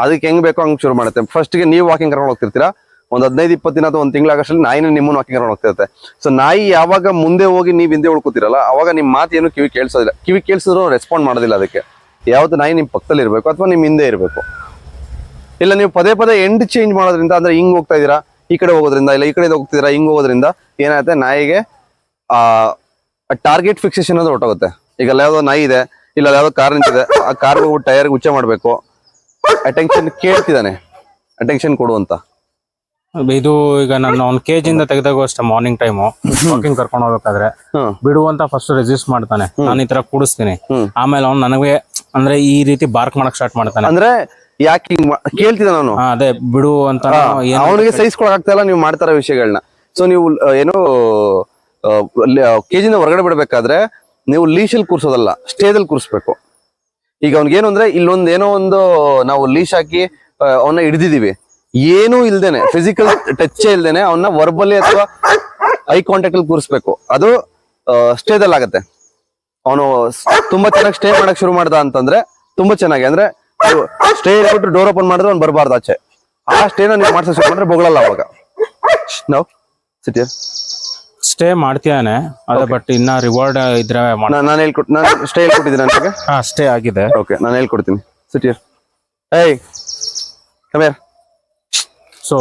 ಅದಕ್ಕೆ ಹೆಂಗ್ ಬೇಕೋ ಹಂಗ್ ಶುರು ಮಾಡುತ್ತೆ. ಫಸ್ಟ್ ಗೆ ನೀವು ವಾಕಿಂಗ್ ಕರ್ಕೊಂಡು ಹೋಗ್ತಿರ್ತೀರಾ, ಒಂದ್ 15-20 ದಿನ ಅಥವಾ ಒಂದು ತಿಂಗಳಾಗಷ್ಟಲ್ಲಿ ನಾಯಿನ ನಿಮ್ಮನ್ನು ವಾಕಿಂಗ್ ಕರ್ಕೊಂಡು ಹೋಗ್ತಿರುತ್ತೆ. ಸೊ ನಾಯಿ ಯಾವಾಗ ಮುಂದೆ ಹೋಗಿ ನೀವು ಹಿಂದೆ ಉಳ್ಕೋತಿರಲ್ಲ, ಅವಾಗ ನಿಮ್ ಮಾತು ಏನು ಕಿವಿ ಕೇಳಿಸೋದಿಲ್ಲ. ಕಿವಿ ಕೇಳಿಸಿದ್ರು ರೆಸ್ಪಾಂಡ್ ಮಾಡೋದಿಲ್ಲ. ಅದಕ್ಕೆ ಯಾವತ್ತು ನಾಯಿ ನಿಮ್ ಪಕ್ಕದಲ್ಲಿ ಇರಬೇಕು ಅಥವಾ ನಿಮ್ ಹಿಂದೆ ಇರಬೇಕು. ಇಲ್ಲ ನೀವು ಪದೇ ಎಂಡ್ ಚೇಂಜ್ ಮಾಡೋದ್ರಿಂದ, ಅಂದ್ರೆ ಹಿಂಗ್ ಹೋಗ್ತಾ ಇದೀರಾ ಈ ಕಡೆ ಹೋಗೋದ್ರಿಂದ, ಇಲ್ಲ ಈ ಕಡೆ ಹೋಗ್ತಿದ್ದೀರಾ ಹಿಂಗ್ ಹೋಗೋದ್ರಿಂದ ಏನಾಗುತ್ತೆ, ನಾಯಿಗೆ ಟಾರ್ಗೆಟ್ ಫಿಕ್ಸೇಷನ್ ಅಂದ್ರೆ ಹೊರಟೋಗುತ್ತೆ. ಈಗ ಯಾವ್ದೋ ನಾಯಿ ಇದೆ, ಇಲ್ಲ ಯಾವ್ದೋ ಕಾರ್ ನಿಂತಿದೆ, ಆ ಕಾರ್ ಹೋಗ್ಬಿಟ್ಟು ಟೈರ್ ಉಚ್ಚ ಮಾಡ್ಬೇಕು. ಅಟೆನ್ಷನ್ ಕೇಳ್ತಿದ್ದಾನೆ, ಅಟೆನ್ಷನ್ ಕೊಡು ಅಂತ. ಇದು ಈಗ ನಾನು ಅವ್ನ ಕೇಜ್ ಇಂದ ತೆಗೆದಾಗ ಅಷ್ಟೇ, ಮಾರ್ನಿಂಗ್ ಟೈಮು ವಾಕಿಂಗ್ ಕರ್ಕೊಂಡು ಹೋಗ್ಬೇಕಾದ್ರೆ ಬಿಡುವಂತ ಫಸ್ಟ್ ರೆಸಿಸ್ಟ್ ಮಾಡ್ತಾನೆ. ನಾನು ಈ ತರ ಕೂಡಿಸ್ತೀನಿ, ಆಮೇಲೆ ಅವ್ನು ನನಗೆ ಅಂದ್ರೆ ಈ ರೀತಿ ಬಾರ್ಕ್ ಮಾಡಕ್ ಸ್ಟಾರ್ಟ್ ಮಾಡ್ತಾನೆ. ಅಂದ್ರೆ ಯಾಕೆ ಹಿಂಗ್ ಕೇಳ್ತಿದ್ದ ನಾನು, ಅದೇ ಬಿಡು ಅಂತ ಅವನಿಗೆ ಸಹಿಸ್ಕೊಳಕ್ ಆಗ್ತಾ ಇಲ್ಲ ನೀವು ಮಾಡ್ತಾರ ವಿಷಯಗಳನ್ನ. ಸೊ ನೀವು ಏನೋ ಕೇಜಿಂದ ಹೊರಗಡೆ ಬಿಡ್ಬೇಕಾದ್ರೆ ನೀವು ಲೀಶಲ್ಲಿ ಕೂರ್ಸೋದಲ್ಲ, ಸ್ಟೇದಲ್ಲಿ ಕೂರಿಸ್ಬೇಕು. ಈಗ ಅವ್ನಿಗೇನು ಅಂದ್ರೆ ಇಲ್ಲೊಂದು ಏನೋ ಒಂದು ನಾವು ಲೀಶ್ ಹಾಕಿ ಅವನ್ನ ಹಿಡಿದಿದೀವಿ, ಏನೂ ಇಲ್ದೇನೆ, ಫಿಸಿಕಲ್ ಟಚ್ ಇಲ್ದೇನೆ ಅವನ್ನ ವರ್ಬಲಿ ಅಥವಾ ಐ ಕಾಂಟ್ಯಾಕ್ಟ್ ಅಲ್ಲಿ ಕೂರಿಸ್ಬೇಕು. ಅದು ಸ್ಟೇದಲ್ಲಿ ಆಗತ್ತೆ. ಅವನು ತುಂಬಾ ಚೆನ್ನಾಗಿ ಸ್ಟೇ ಮಾಡಕ್ ಶುರು ಮಾಡ್ದ ಅಂತಂದ್ರೆ ತುಂಬಾ ಚೆನ್ನಾಗಿ, ಅಂದ್ರೆ ಸ್ಟೇ ಹೇಳ್ಬಿಟ್ಟು ಡೋರ್ ಓಪನ್ ಮಾಡಿದ್ರೆ ಅವ್ನು ಬರಬಾರ್ದು ಆಚೆ. ಆ ಸ್ಟೇನ ನೀವು ಮಾಡ್ಸಕ್ ಶುರು ಮಾಡಿದ್ರೆ ಬೊಗಳಲ್ಲ ಅವಾಗ. ನಾವು ಸಿಟಿಯ ಸ್ಟೇ ಮಾಡ್ತೀಯಾನೆ ಅದೇ, ಬಟ್ ಇನ್ನ ರಿವಾರ್ಡ್ ಇದ್ರೆ ನಾನು ಸ್ಟೇ ಹೇಳ್ಕೊಟ್ಟಿದ್ದೀನಿ ನನಗೆ. ಸ್ಟೇ ಆಗಿದೆ. ಓಕೆ, ನಾನು ಹೇಳ್ಕೊಡ್ತೀನಿ. Sit here, hey come here. So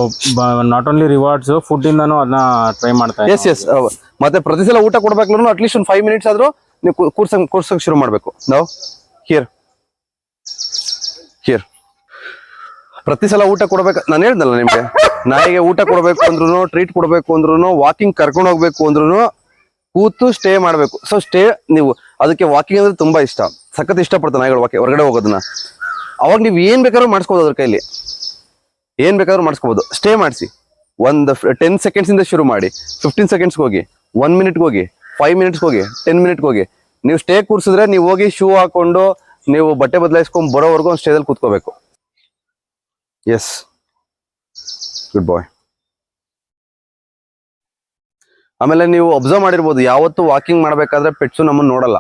not only rewards, food ಇಂದಾನು ಅದನ್ನ ಟ್ರೈ ಮಾಡ್ತಾ ಎಸ್ ಮತ್ತೆ ಪ್ರತಿ ಸಲ ಊಟ ಕೊಡ್ಬೇಕಂದ್ರೂ ಅಟ್ಲೀಸ್ಟ್ ಒಂದು 5 ಮಿನಿಟ್ಸ್ ಆದ್ರೂ ನೀವು ಕೂರ್ಸಕ್ ಶುರು ಮಾಡ್ಬೇಕು. ನಾವು ಹಿಯರ್ ಪ್ರತಿ ಸಲ ಊಟ ಕೊಡ್ಬೇಕು. ನಾನು ಹೇಳ್ದಲ್ಲ ನಿಮ್ಗೆ, ನಾಯಿಗೆ ಊಟ ಕೊಡ್ಬೇಕು ಅಂದ್ರೂ, ಟ್ರೀಟ್ ಕೊಡ್ಬೇಕು ಅಂದ್ರೂ, ವಾಕಿಂಗ್ ಕರ್ಕೊಂಡು ಹೋಗ್ಬೇಕು ಅಂದ್ರೂ ಕೂತು ಸ್ಟೇ ಮಾಡ್ಬೇಕು. ಸೊ ಸ್ಟೇ, ನೀವು ಅದಕ್ಕೆ ವಾಕಿಂಗ್ ಅಂದ್ರೆ ತುಂಬಾ ಇಷ್ಟ, ಸಖತ್ ಇಷ್ಟಪಡ್ತಾನೆ ನಾಯಿಗಳು ಹೊರಗಡೆ ಹೋಗೋದನ್ನ. ಅವಾಗ ನೀವು ಏನ್ ಬೇಕಾದ್ರೂ ಮಾಡಿಸ್ಕೋಬೋದು, ಅದ್ರ ಕೈಲಿ ಏನ್ ಬೇಕಾದ್ರೂ ಮಾಡಿಸ್ಕೋಬಹುದು. ಸ್ಟೇ ಮಾಡಿಸಿ, ಒಂದು 10 ಸೆಕೆಂಡ್ಸ್ ಇಂದ ಶುರು ಮಾಡಿ 15 ಸೆಕೆಂಡ್ಸ್ ಹೋಗಿ, 1 ಮಿನಿಟ್ ಹೋಗಿ, 5 ಮಿನಿಟ್ಸ್ ಹೋಗಿ, 10 ಮಿನಿಟ್ ಹೋಗಿ. ನೀವು ಸ್ಟೇ ಕೂರ್ಸಿದ್ರೆ ನೀವು ಹೋಗಿ ಶೂ ಹಾಕೊಂಡು ನೀವು ಬಟ್ಟೆ ಬದಲಾಯಿಸ್ಕೊಂಡ್ ಬರೋವರೆಗೂ ಒಂದು ಸ್ಟೇದಲ್ಲಿ ಕೂತ್ಕೋಬೇಕು. ಎಸ್, ಗುಡ್ ಬಾಯ್. ಆಮೇಲೆ ನೀವು ಅಬ್ಸರ್ವ್ ಮಾಡಿರ್ಬೋದು, ಯಾವತ್ತು ವಾಕಿಂಗ್ ಮಾಡ್ಬೇಕಾದ್ರೆ ಪೆಟ್ಸು ನಮ್ಮನ್ನ ನೋಡಲ್ಲ.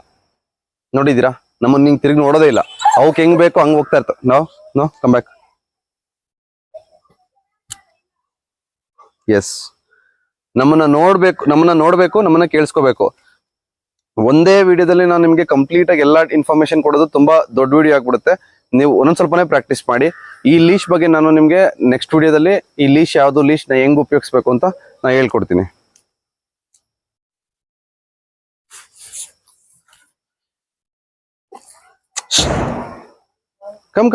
ನೋಡಿದೀರಾ? ನಮ್ಮನ್ನ ನಿಂಗೆ ತಿರುಗಿ ನೋಡೋದೇ ಇಲ್ಲ. ಅವಕ್ಕೆ ಹೆಂಗ್ ಬೇಕೋ ಹಂಗ್ ಹೋಗ್ತಾ ಇರ್ತವೆ. No come back. ಎಸ್, ನಮ್ಮನ್ನ ನೋಡ್ಬೇಕು, ನಮ್ಮನ್ನ ಕೇಳಿಸ್ಕೋಬೇಕು. ಒಂದೇ ವಿಡಿಯೋದಲ್ಲಿ ನಾನು ನಿಮ್ಗೆ ಕಂಪ್ಲೀಟ್ ಆಗಿ ಎಲ್ಲಾ ಇನ್ಫಾರ್ಮೇಶನ್ ಕೊಡೋದು ತುಂಬಾ ದೊಡ್ಡ ವಿಡಿಯೋ ಆಗ್ಬಿಡುತ್ತೆ. ನೀವು ಒಂದೊಂದ್ ಸ್ವಲ್ಪನೇ ಪ್ರಾಕ್ಟೀಸ್ ಮಾಡಿ. ಈ ಲೀಶ್ ಬಗ್ಗೆ ನಾನು ನಿಮ್ಗೆ ನೆಕ್ಸ್ಟ್ ವಿಡಿಯೋದಲ್ಲಿ ಈ ಲೀಶ್ ಯಾವ್ದು, ಲೀಶ್ ನ ಹೆಂಗ್ ಉಪಯೋಗಿಸ್ಬೇಕು ಅಂತ ನಾನು ಹೇಳ್ಕೊಡ್ತೀನಿ. ಕಮ್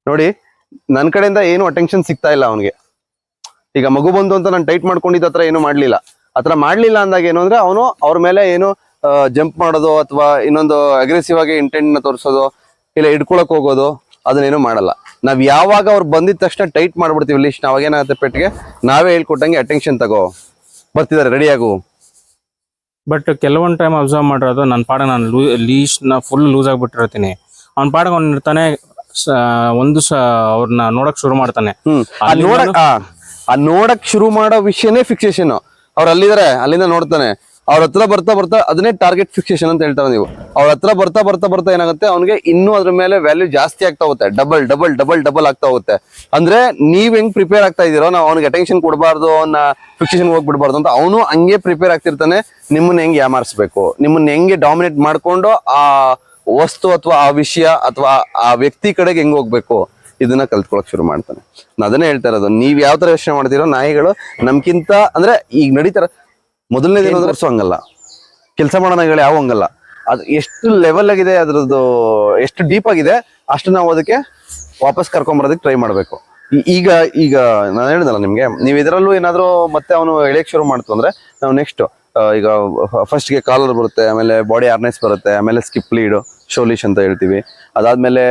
ನೋಡಿ, ನನ್ನ ಕಡೆಯಿಂದ ಏನು ಅಟೆನ್ಷನ್ ಸಿಗ್ತಾ ಇಲ್ಲ ಅವನಿಗೆ. ಈಗ ಮಗು ಬಂದು ಅಂತ ನಾನು ಟೈಟ್ ಮಾಡ್ಕೊಂಡಿದ್ದ ಹತ್ರ ಏನು ಮಾಡ್ಲಿಲ್ಲ. ಆತರ ಮಾಡ್ಲಿಲ್ಲ ಅಂದಾಗ ಏನು ಅಂದ್ರೆ ಅವನು ಅವ್ರ ಮೇಲೆ ಏನು ಜಂಪ್ ಮಾಡೋದು ಅಥವಾ ಇನ್ನೊಂದು ಅಗ್ರೆಸಿವ್ ಆಗಿ ಇಂಟೆಂಟ್ ನ ತೋರಿಸೋದು ಇಲ್ಲ ಹಿಡ್ಕೊಳಕ್ ಹೋಗೋದು ಅದನ್ನೇನು ಮಾಡಲ್ಲ. ನಾವ್ ಯಾವಾಗ ಅವ್ರು ಬಂದಿದ ತಕ್ಷಣ ಟೈಟ್ ಮಾಡ್ಬಿಡ್ತೀವಿ ಲೀಸ್ಟ್. ಅವಾಗ ಏನಾಗುತ್ತೆ ಪೆಟ್ಗೆ ನಾವೇ ಹೇಳ್ಕೊಟ್ಟಂಗೆ ಅಟೆನ್ಷನ್ ತಗೋ ಬರ್ತಿದಾರೆ ರೆಡಿ ಆಗು. ಬಟ್ ಕೆಲವೊಂದು ಟೈಮ್ ಅಬ್ಸರ್ವ್ ಮಾಡಿರೋದು ನನ್ನ ಪಾಡ ನಾನು ಲೀಸ್ನ ಫುಲ್ ಲೂಸ್ ಆಗಿಬಿಟ್ಟಿರ್ತೀನಿ. ಅವ್ನ ಪಾಡಕ್ಕೆ ಅವ್ನು ಇರ್ತಾನೆ, ಅವ್ರನ್ನ ನೋಡಕ್ ಶುರು ಮಾಡ್ತಾನೆ. ಆ ನೋಡಕ್ ಶುರು ಮಾಡೋ ವಿಷಯನೇ ಫಿಕ್ಸೇಷನ್. ಅವ್ರು ಅಲ್ಲಿದ್ದಾರೆ, ಅಲ್ಲಿಂದ ನೋಡ್ತಾನೆ. ಅವ್ರ ಹತ್ರ ಬರ್ತಾ ಬರ್ತಾ ಅದನ್ನೇ ಟಾರ್ಗೆಟ್ ಫಿಕ್ಸೇಷನ್ ಅಂತ ಹೇಳ್ತಾರೆ ನೀವು. ಅವ್ರ ಹತ್ರ ಬರ್ತಾ ಬರ್ತಾ ಬರ್ತಾ ಏನಾಗುತ್ತೆ ಅವ್ನಿಗೆ ಇನ್ನೂ ಅದ್ರ ಮೇಲೆ ವ್ಯಾಲ್ಯೂ ಜಾಸ್ತಿ ಆಗ್ತಾ ಹೋಗುತ್ತೆ. ಡಬಲ್ ಡಬಲ್ ಡಬಲ್ ಡಬಲ್ ಆಗ್ತಾ ಹೋಗುತ್ತೆ. ಅಂದ್ರೆ ನೀವ್ ಹೆಂಗ್ ಪ್ರಿಪೇರ್ ಆಗ್ತಾ ಇದೀರೋ, ನಾವು ಅವ್ನಿಗೆ ಅಟೆನ್ಷನ್ ಕೊಡಬಾರ್ದು, ಅವನ್ನ ಫಿಕ್ಸೇಷನ್ ಹೋಗ್ಬಿಡ್ಬಾರ್ದು ಅಂತ ಅವನು ಹಂಗೆ ಪ್ರಿಪೇರ್ ಆಗ್ತಿರ್ತಾನೆ. ನಿಮ್ಮನ್ನ ಹೆಂಗ್ ಯಾಮಾರಿಸ್ಬೇಕು, ನಿಮ್ಮನ್ನ ಹೆಂಗೆ ಡಾಮಿನೇಟ್ ಮಾಡ್ಕೊಂಡು ಆ ವಸ್ತು ಅಥವಾ ಆ ವಿಷಯ ಅಥವಾ ಆ ವ್ಯಕ್ತಿ ಕಡೆಗೆ ಹೆಂಗ್ ಹೋಗ್ಬೇಕು ಇದನ್ನ ಕಲ್ತ್ಕೊಳಕ್ ಶುರು ಮಾಡ್ತಾನೆ. ನಾನು ಅದನ್ನೇ ಹೇಳ್ತಾ ಇರೋದು, ನೀವ್ ಯಾವ ತರ ಯೋಚನೆ ಮಾಡ್ತೀರೋ ನಾಯಿಗಳು ನಮ್ಗಿಂತ ಅಂದ್ರೆ ಈಗ ನಡೀತಾರ. ಮೊದಲನೇ ದಿನ ವರ್ಷ ಹಂಗಲ್ಲ, ಕೆಲಸ ಮಾಡೋ ನಾಯಿಗಳು ಯಾವ ಹಂಗಲ್ಲ. ಅದು ಎಷ್ಟು ಲೆವೆಲ್ ಆಗಿದೆ, ಅದ್ರದ್ದು ಎಷ್ಟು ಡೀಪ್ ಆಗಿದೆ ಅಷ್ಟು ನಾವು ಅದಕ್ಕೆ ವಾಪಸ್ ಕರ್ಕೊಂಬರೋದಕ್ಕೆ ಟ್ರೈ ಮಾಡ್ಬೇಕು. ಈಗ ಈಗ ನಾನು ಹೇಳಿದಲ್ಲ ನಿಮ್ಗೆ, ನೀವು ಇದರಲ್ಲೂ ಏನಾದ್ರು ಮತ್ತೆ ಅವನು ಎಳೆಯಕ್ ಶುರು ಮಾಡ್ತು ಅಂದ್ರೆ ನಾವು ನೆಕ್ಸ್ಟ್ ಈಗ ಫಸ್ಟ್ಗೆ ಕಾಲರ್ ಬರುತ್ತೆ, ಆಮೇಲೆ ಬಾಡಿ ಹಾರ್ನೆಸ್ ಬರುತ್ತೆ, ಆಮೇಲೆ ಸ್ಕಿಪ್ ಲೀಡ್ ಶೋಲಿಶ್ ಅಂತ ಹೇಳ್ತೀವಿ. ಅದಾದ್ಮೇಲೆ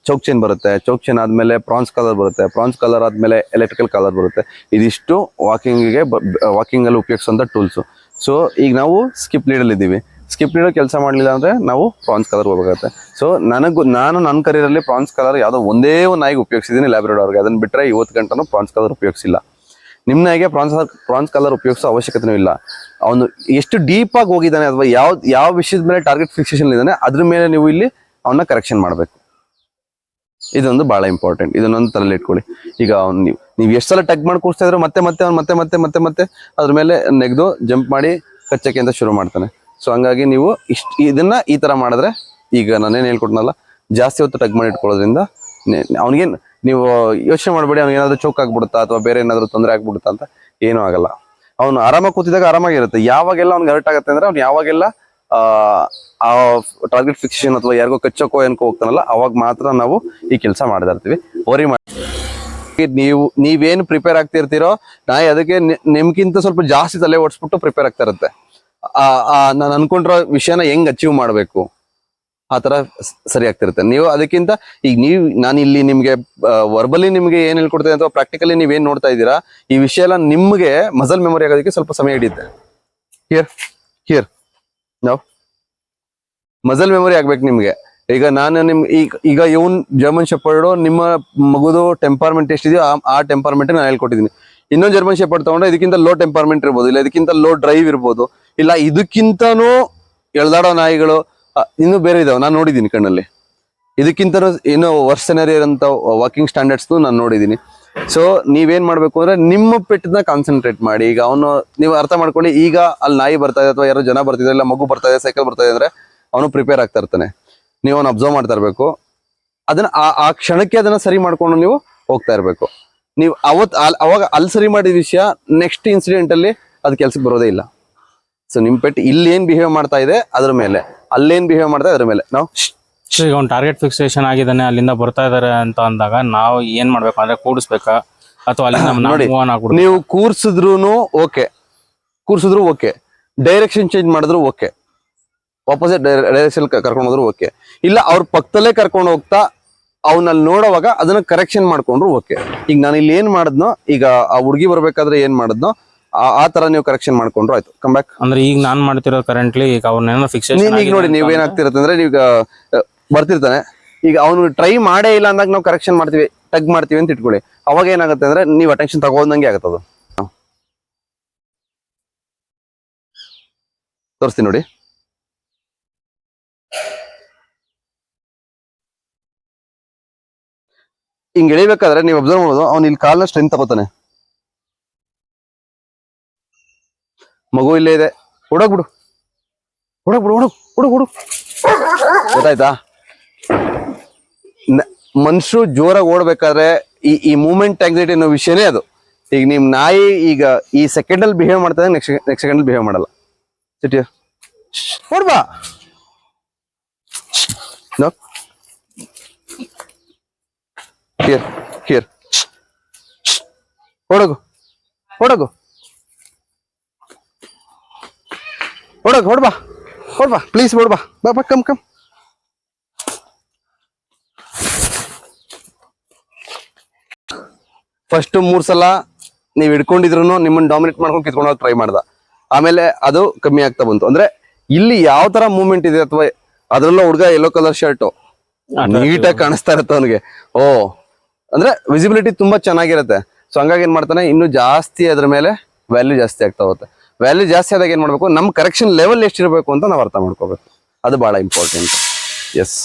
ಚೌಕ್ ಚೈನ್ ಬರುತ್ತೆ, ಚೌಕ್ ಚೈನ್ ಆದ್ಮೇಲೆ ಪ್ರಾನ್ಸ್ ಕಾಲರ್ ಬರುತ್ತೆ, ಪ್ರಾನ್ಸ್ ಕಾಲರ್ ಆದ್ಮೇಲೆ ಎಲೆಕ್ಟ್ರಿಕಲ್ ಕಾಲರ್ ಬರುತ್ತೆ. ಇದಿಷ್ಟು ವಾಕಿಂಗ್ ಅಲ್ಲಿ ಉಪಯೋಗಿಸುವಂತ ಟೂಲ್ಸ್. ಸೊ ಈಗ ನಾವು ಸ್ಕಿಪ್ ಲೀಡ್ ಅಲ್ಲಿ ಇದ್ದೀವಿ. ಸ್ಕಿಪ್ ಲೀಡ್ ಕೆಲಸ ಮಾಡ್ಲಿಲ್ಲ ಅಂದ್ರೆ ನಾವು ಪ್ರಾನ್ಸ್ ಕಲರ್ ಹೋಗ್ಬೇಕಾಗುತ್ತೆ. ಸೊ ನಾನು ನನ್ನ ಕರಿಯರಲ್ಲಿ ಪ್ರಾನ್ಸ್ ಕಲರ್ ಯಾವ್ದೋ ಒಂದೇ ಒಂದು ನಾಯಿಗೆ ಉಪಯೋಗಿಸಿದ್ದೀನಿ, ಲ್ಯಾಬ್ರಡಾರ್ಗೆ. ಅದನ್ನ ಬಿಟ್ರೆ ಇವತ್ತು ಗಂಟನೂ ಪ್ರಾನ್ಸ್ ಕಲರ್ ಉಪಯೋಗಿಸಿಲ್ಲ. ನಿಮ್ಮ ನಾಯಿಗೆ ಪ್ರಾನ್ಸ್ ಕಲರ್ ಉಪಯೋಗಿಸೋ ಅವಶ್ಯಕತೆನೂ ಇಲ್ಲ. ಅವನು ಎಷ್ಟು ಡೀಪ್ ಆಗಿ ಹೋಗಿದ್ದಾನೆ ಅಥವಾ ಯಾವ ವಿಷಯದ ಮೇಲೆ ಟಾರ್ಗೆಟ್ ಫಿಕ್ಸೇಷನ್ ಇದ್ದಾನೆ ಅದ್ರ ಮೇಲೆ ನೀವು ಇಲ್ಲಿ ಅವನ್ನ ಕರೆಕ್ಷನ್ ಮಾಡಬೇಕು. ಇದೊಂದು ಬಹಳ ಇಂಪಾರ್ಟೆಂಟ್. ಇದನ್ನೊಂದು ತಲೆಯಲ್ಲಿ ಇಟ್ಕೊಳ್ಳಿ. ಈಗ ಅವ್ನು ನೀವು ಎಷ್ಟು ಸಲ ಟಗ್ ಮಾಡಿ ಕೂರಿಸ್ತಾ ಇದ್ರೆ ಮತ್ತೆ ಮತ್ತೆ ಅವ್ನು ಮತ್ತೆ ಮತ್ತೆ ಮತ್ತೆ ಮತ್ತೆ ಅದ್ರ ಮೇಲೆ ನೆಗೆದು ಜಂಪ್ ಮಾಡಿ ಕಚ್ಚಕ್ಕೆ ಅಂತ ಶುರು ಮಾಡ್ತಾನೆ. ಸೊ ಹಂಗಾಗಿ ನೀವು ಇದನ್ನ ಈ ತರ ಮಾಡಿದ್ರೆ, ಈಗ ನಾನೇನು ಹೇಳ್ಕೊಟ್ನಲ್ಲ, ಜಾಸ್ತಿ ಹೊತ್ತು ಟಗ್ ಮಾಡಿ ಇಟ್ಕೊಳ್ಳೋದ್ರಿಂದ ಅವ್ನಿಗೇನು ನೀವು ಯೋಚನೆ ಮಾಡಬೇಡಿ ಅವ್ನಿಗೆ ಏನಾದ್ರು ಚೌಕ್ ಆಗ್ಬಿಡುತ್ತಾ ಅಥವಾ ಬೇರೆ ಏನಾದ್ರು ತೊಂದರೆ ಆಗ್ಬಿಡುತ್ತಾ ಅಂತ. ಏನೂ ಆಗಲ್ಲ. ಅವ್ನು ಆರಾಮಾಗಿ ಕೂತಿದಾಗ ಆರಾಮಾಗಿರುತ್ತೆ. ಯಾವಾಗೆಲ್ಲ ಅವ್ನಿಗೆ ಹರ್ಟ್ ಆಗುತ್ತೆ ಅಂದ್ರೆ ಅವ್ನು ಯಾವಾಗೆಲ್ಲ ಆ ಟಾರ್ಗೆಟ್ ಫಿಕ್ಸೇಷನ್ ಅಥವಾ ಯಾರಿಗೋ ಕಚ್ಚೋಕೋ ಏನಕ್ಕೋ ಹೋಗ್ತಾನಲ್ಲ ಅವಾಗ ಮಾತ್ರ ನಾವು ಈ ಕೆಲಸ ಮಾಡ್ತಾ ಇರ್ತೀವಿ. ವರಿ ಮಾಡಿ ನೀವೇನು ಪ್ರಿಪೇರ್ ಆಗ್ತಿರ್ತೀರೋ ನಾಯಿ ಅದಕ್ಕೆ ನಿಮ್ಗಿಂತ ಸ್ವಲ್ಪ ಜಾಸ್ತಿ ತಲೆ ಓಡಿಸ್ಬಿಟ್ಟು ಪ್ರಿಪೇರ್ ಆಗ್ತಾ ಇರುತ್ತೆ. ನಾನು ಅನ್ಕೊಂಡಿರೋ ವಿಷಯನ ಹೆಂಗ್ ಅಚೀವ್ ಮಾಡ್ಬೇಕು ಆ ತರ ಸರಿ ಆಗ್ತಿರುತ್ತೆ. ನೀವು ಅದಕ್ಕಿಂತ ಈಗ ನಾನು ಇಲ್ಲಿ ನಿಮ್ಗೆ ವರ್ಬಲಿ ನಿಮ್ಗೆ ಏನ್ ಹೇಳ್ಕೊಡ್ತೇನೆ ಅಥವಾ ಪ್ರಾಕ್ಟಿಕಲಿ ನೀವೇನ್ ನೋಡ್ತಾ ಇದ್ದೀರಾ ಈ ವಿಷಯ ಎಲ್ಲ ನಿಮ್ಗೆ ಮಸಲ್ ಮೆಮೊರಿ ಆಗೋದಕ್ಕೆ ಸ್ವಲ್ಪ ಸಮಯ ಹಿಡಿಯುತ್ತೆ. ಹಿಯರ್ ನಾವು ಮಸಲ್ ಮೆಮೊರಿ ಆಗ್ಬೇಕು ನಿಮ್ಗೆ. ಈಗ ನಾನು ಈಗ ಇವನ್ ಜರ್ಮನ್ ಶೆಪರ್ಡು ನಿಮ್ಮ ಮಗುದು ಟೆಂಪರ್ಮೆಂಟ್ ಎಷ್ಟಿದೆಯೋ ಆ ಟೆಂಪರ್ಮೆಂಟ್ ನಾನು ಹೇಳ್ಕೊಟ್ಟಿದ್ದೀನಿ. ಇನ್ನೊಂದು ಜರ್ಮನ್ ಶೆಪರ್ಡ್ ತಗೊಂಡ್ರೆ ಇದಕ್ಕಿಂತ ಲೋ ಟೆಂಪರ್ಮೆಂಟ್ ಇರ್ಬೋದು, ಇಲ್ಲ ಇದಕ್ಕಿಂತ ಲೋ ಡ್ರೈವ್ ಇರ್ಬೋದು, ಇಲ್ಲ ಇದಕ್ಕಿಂತನೂ ಎಳ್ದಾಡೋ ನಾಯಿಗಳು ಇನ್ನೂ ಬೇರೆ ಇದಾವೆ ನಾನು ನೋಡಿದ್ದೀನಿ ಕಣ್ಣಲ್ಲಿ. ಇದಕ್ಕಿಂತ ಏನೋ ವರ್ಷನರಿ ಅಂತ ವಾಕಿಂಗ್ ಸ್ಟ್ಯಾಂಡರ್ಡ್ಸ್ ನಾನು ನೋಡಿದ್ದೀನಿ. ಸೊ ನೀವೇನ್ ಮಾಡ್ಬೇಕು ಅಂದ್ರೆ ನಿಮ್ಮ ಪೆಟ್ಟನ್ನ ಕಾನ್ಸಂಟ್ರೇಟ್ ಮಾಡಿ. ಈಗ ಅವನು ನೀವು ಅರ್ಥ ಮಾಡ್ಕೊಳ್ಳಿ, ಈಗ ಅಲ್ಲಿ ನಾಯಿ ಬರ್ತಾ ಇದೆ ಅಥವಾ ಯಾರೋ ಜನ ಬರ್ತಿದ್ದಾರೆ, ಇಲ್ಲ ಮಗು ಬರ್ತಾ ಇದೆ, ಸೈಕಲ್ ಬರ್ತಾ ಇದೆ ಅಂದ್ರೆ ಅವನು ಪ್ರಿಪೇರ್ ಆಗ್ತಾ ಇರ್ತಾನೆ. ನೀವು ಅವನು ಅಬ್ಸರ್ವ್ ಮಾಡ್ತಾ ಇರ್ಬೇಕು. ಅದನ್ನ ಆ ಕ್ಷಣಕ್ಕೆ ಅದನ್ನ ಸರಿ ಮಾಡ್ಕೊಂಡು ನೀವು ಹೋಗ್ತಾ ಇರ್ಬೇಕು. ನೀವು ಅವಾಗ ಅಲ್ಲಿ ಸರಿ ಮಾಡಿದ ವಿಷಯ ನೆಕ್ಸ್ಟ್ ಇನ್ಸಿಡೆಂಟ್ ಅಲ್ಲಿ ಅದು ಕೆಲ್ಸಕ್ಕೆ ಬರೋದೇ ಇಲ್ಲ. ಸೊ ನಿಮ್ ಪೆಟ್ ಇಲ್ಲಿ ಏನ್ ಬಿಹೇವ್ ಮಾಡ್ತಾ ಇದೆ ಅದ್ರ ಮೇಲೆ, ಅಲ್ಲೇನ್ ಬಿಹೇವ್ ಮಾಡ್ತಾ ಅದ್ರ ಮೇಲೆ ನಾವು ಈಗ ಅವ್ನು ಟಾರ್ಗೆಟ್ ಫಿಕ್ಸೇಷನ್ ಆಗಿದ್ದಾನೆ, ಅಲ್ಲಿಂದ ಬರ್ತಾ ಇದಾರೆ ಅಂತ ಅಂದಾಗ ನಾವು ಏನ್ ಮಾಡ್ಬೇಕು ಅಂದ್ರೆ ಕೂಡಿಸ್ಬೇಕಾ ಅಥವಾ ಅಲ್ಲಿಂದ ನೀವು ಕೂರ್ಸಿದ್ರು ಓಕೆ, ಡೈರೆಕ್ಷನ್ ಚೇಂಜ್ ಮಾಡಿದ್ರು ಓಕೆ, ಆಪೋಸಿಟ್ ಡೈರೆಕ್ಷನ್ ಕರ್ಕೊಂಡು ಹೋದ್ರು ಓಕೆ, ಇಲ್ಲ ಅವ್ರ ಪಕ್ಕದಲ್ಲೇ ಕರ್ಕೊಂಡು ಹೋಗ್ತಾ ಅವನಲ್ಲಿ ನೋಡೋವಾಗ ಅದನ್ನ ಕರೆಕ್ಷನ್ ಮಾಡ್ಕೊಂಡ್ರು ಓಕೆ. ಈಗ ನಾನು ಇಲ್ಲಿ ಏನ್ ಮಾಡಿದ್ನೋ, ಈಗ ಆ ಹುಡುಗಿ ಬರ್ಬೇಕಾದ್ರೆ ಏನ್ ಮಾಡಿದ್ನೋ ಆ ತರ ನೀವು ಕರೆಕ್ಷನ್ ಮಾಡ್ಕೊಂಡ್ರು ಆಯ್ತು. Come back. ಅಂದ್ರೆ ಈಗ ನಾನ್ ಮಾಡ್ತಿರೋ ಕರೆಂಟ್ಲಿ ಈಗ ಅವ್ನ ಫಿಕ್ಸೇಷನ್ ಈಗ ನೋಡಿ ನೀವ್ ಏನಾಗ್ತಿರತ್ತೆ ಅಂದ್ರೆ ಈಗ ಬರ್ತಿರ್ತಾನೆ, ಈಗ ಅವನು ಟ್ರೈ ಮಾಡೇ ಇಲ್ಲ ಅಂದಾಗ ನಾವು ಕರೆಕ್ಷನ್ ಮಾಡ್ತೀವಿ, ಟಗ್ ಮಾಡ್ತೀವಿ ಅಂತ ಇಟ್ಕೊಳ್ಳಿ. ಅವಾಗ ಏನಾಗುತ್ತೆ ಅಂದ್ರೆ ನೀವು ಅಟೆನ್ಷನ್ ತಗೋದಂಗೆ ಆಗತ್ತದು. ತೋರಿಸ್ತೀನಿ ನೋಡಿ. ಹಿಂಗ್ ಎಳಿಬೇಕಾದ್ರೆ ನೀವು ಅಬ್ಸರ್ವ್ ಮಾಡೋದು, ಅವ್ನು ಇಲ್ಲಿ ಕಾಲ್ನ ಸ್ಟ್ರೆಂತ್ ತಗೋತಾನೆ. ಮಗು ಇಲ್ಲೇ ಇದೆ, ಹುಡುಗ್ಬಿಡು ಗೊತ್ತಾಯ್ತಾ? ಮನುಷ್ಯರು ಜೋರಾಗಿ ಓಡ್ಬೇಕಾದ್ರೆ ಈ ಮೂವ್ಮೆಂಟ್ ಆಂಗ್ಸೈಟಿ ಅನ್ನೋ ವಿಷಯನೇ ಅದು. ಈಗ ನಿಮ್ ನಾಯಿ ಈಗ ಈ ಸೆಕೆಂಡ್ ಅಲ್ಲಿ ಬಿಹೇವ್ ಮಾಡ್ತಾ ನೆಕ್ಸ್ಟ್ ಸೆಕೆಂಡ್ ಅಲ್ಲಿ ಬಿಹೇವ್ ಮಾಡಲ್ಲ. ಸಿಟಿಯ ನೋಡ್ಬಾ, ಹಿಯರ್ ಹಿಯರ್ ಹೊಡಗು ಹೊಡಗು ಹೊಡಗು ಹೊಡ್ಬಾ ಹೊಡ್ಬಾ ಪ್ಲೀಸ್ ಹೊಡ್ಬಾ ಬಾ ಬಾ ಕಮ್ ಕಮ್. ಫಸ್ಟ್ 3 ಸಲ ನೀವು ಹಿಡ್ಕೊಂಡಿದ್ರು ನಿಮ್ಮನ್ನ ಡಾಮಿನೇಟ್ ಮಾಡ್ಕೊಂಡು ಕಿತ್ಕೊಂಡು ಟ್ರೈ ಮಾಡ್ದ, ಆಮೇಲೆ ಅದು ಕಮ್ಮಿ ಆಗ್ತಾ ಬಂತು. ಅಂದ್ರೆ ಇಲ್ಲಿ ಯಾವ ತರ ಮೂವ್ಮೆಂಟ್ ಇದೆ, ಅಥವಾ ಅದ್ರಲ್ಲ ಹುಡುಗ ಯೆಲ್ಲೋ ಕಲರ್ ಶರ್ಟ್ ನೀಟಾಗಿ ಕಾಣಿಸ್ತಾ ಇರುತ್ತೆ ಅವನಿಗೆ. ಓ ಅಂದ್ರೆ ವಿಸಿಬಿಲಿಟಿ ತುಂಬಾ ಚೆನ್ನಾಗಿರುತ್ತೆ. ಸೊ ಹಂಗಾಗಿ ಏನ್ ಮಾಡ್ತಾನೆ, ಇನ್ನು ಜಾಸ್ತಿ ಅದ್ರ ಮೇಲೆ ವ್ಯಾಲ್ಯೂ ಜಾಸ್ತಿ ಆಗ್ತಾ ಹೋಗುತ್ತೆ. ವ್ಯಾಲ್ಯೂ ಜಾಸ್ತಿ ಆದಾಗ ಏನ್ ಮಾಡ್ಬೇಕು, ನಮ್ಮ ಕರೆಕ್ಷನ್ ಲೆವೆಲ್ ಎಷ್ಟಿರಬೇಕು ಅಂತ ನಾವು ಅರ್ಥ ಮಾಡ್ಕೋಬೇಕು. ಅದು ಬಹಳ ಇಂಪಾರ್ಟೆಂಟ್. ಎಸ್